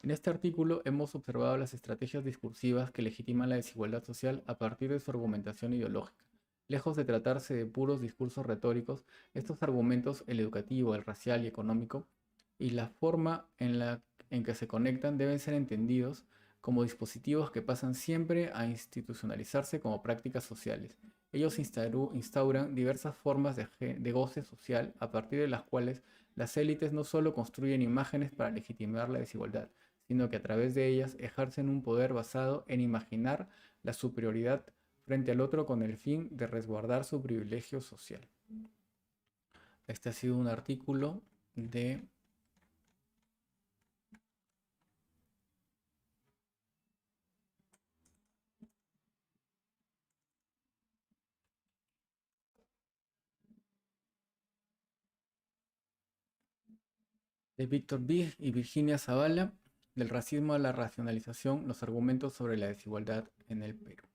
En este artículo hemos observado las estrategias discursivas que legitiman la desigualdad social a partir de su argumentación ideológica. Lejos de tratarse de puros discursos retóricos, estos argumentos, el educativo, el racial y económico, y la forma en que se conectan deben ser entendidos como dispositivos que pasan siempre a institucionalizarse como prácticas sociales. Ellos instauran diversas formas de goce social a partir de las cuales las élites no solo construyen imágenes para legitimar la desigualdad, sino que a través de ellas ejercen un poder basado en imaginar la superioridad frente al otro con el fin de resguardar su privilegio social. Este ha sido un artículo de De Víctor Big y Virginia Zavala, Del racismo a la racionalización, los argumentos sobre la desigualdad en el Perú.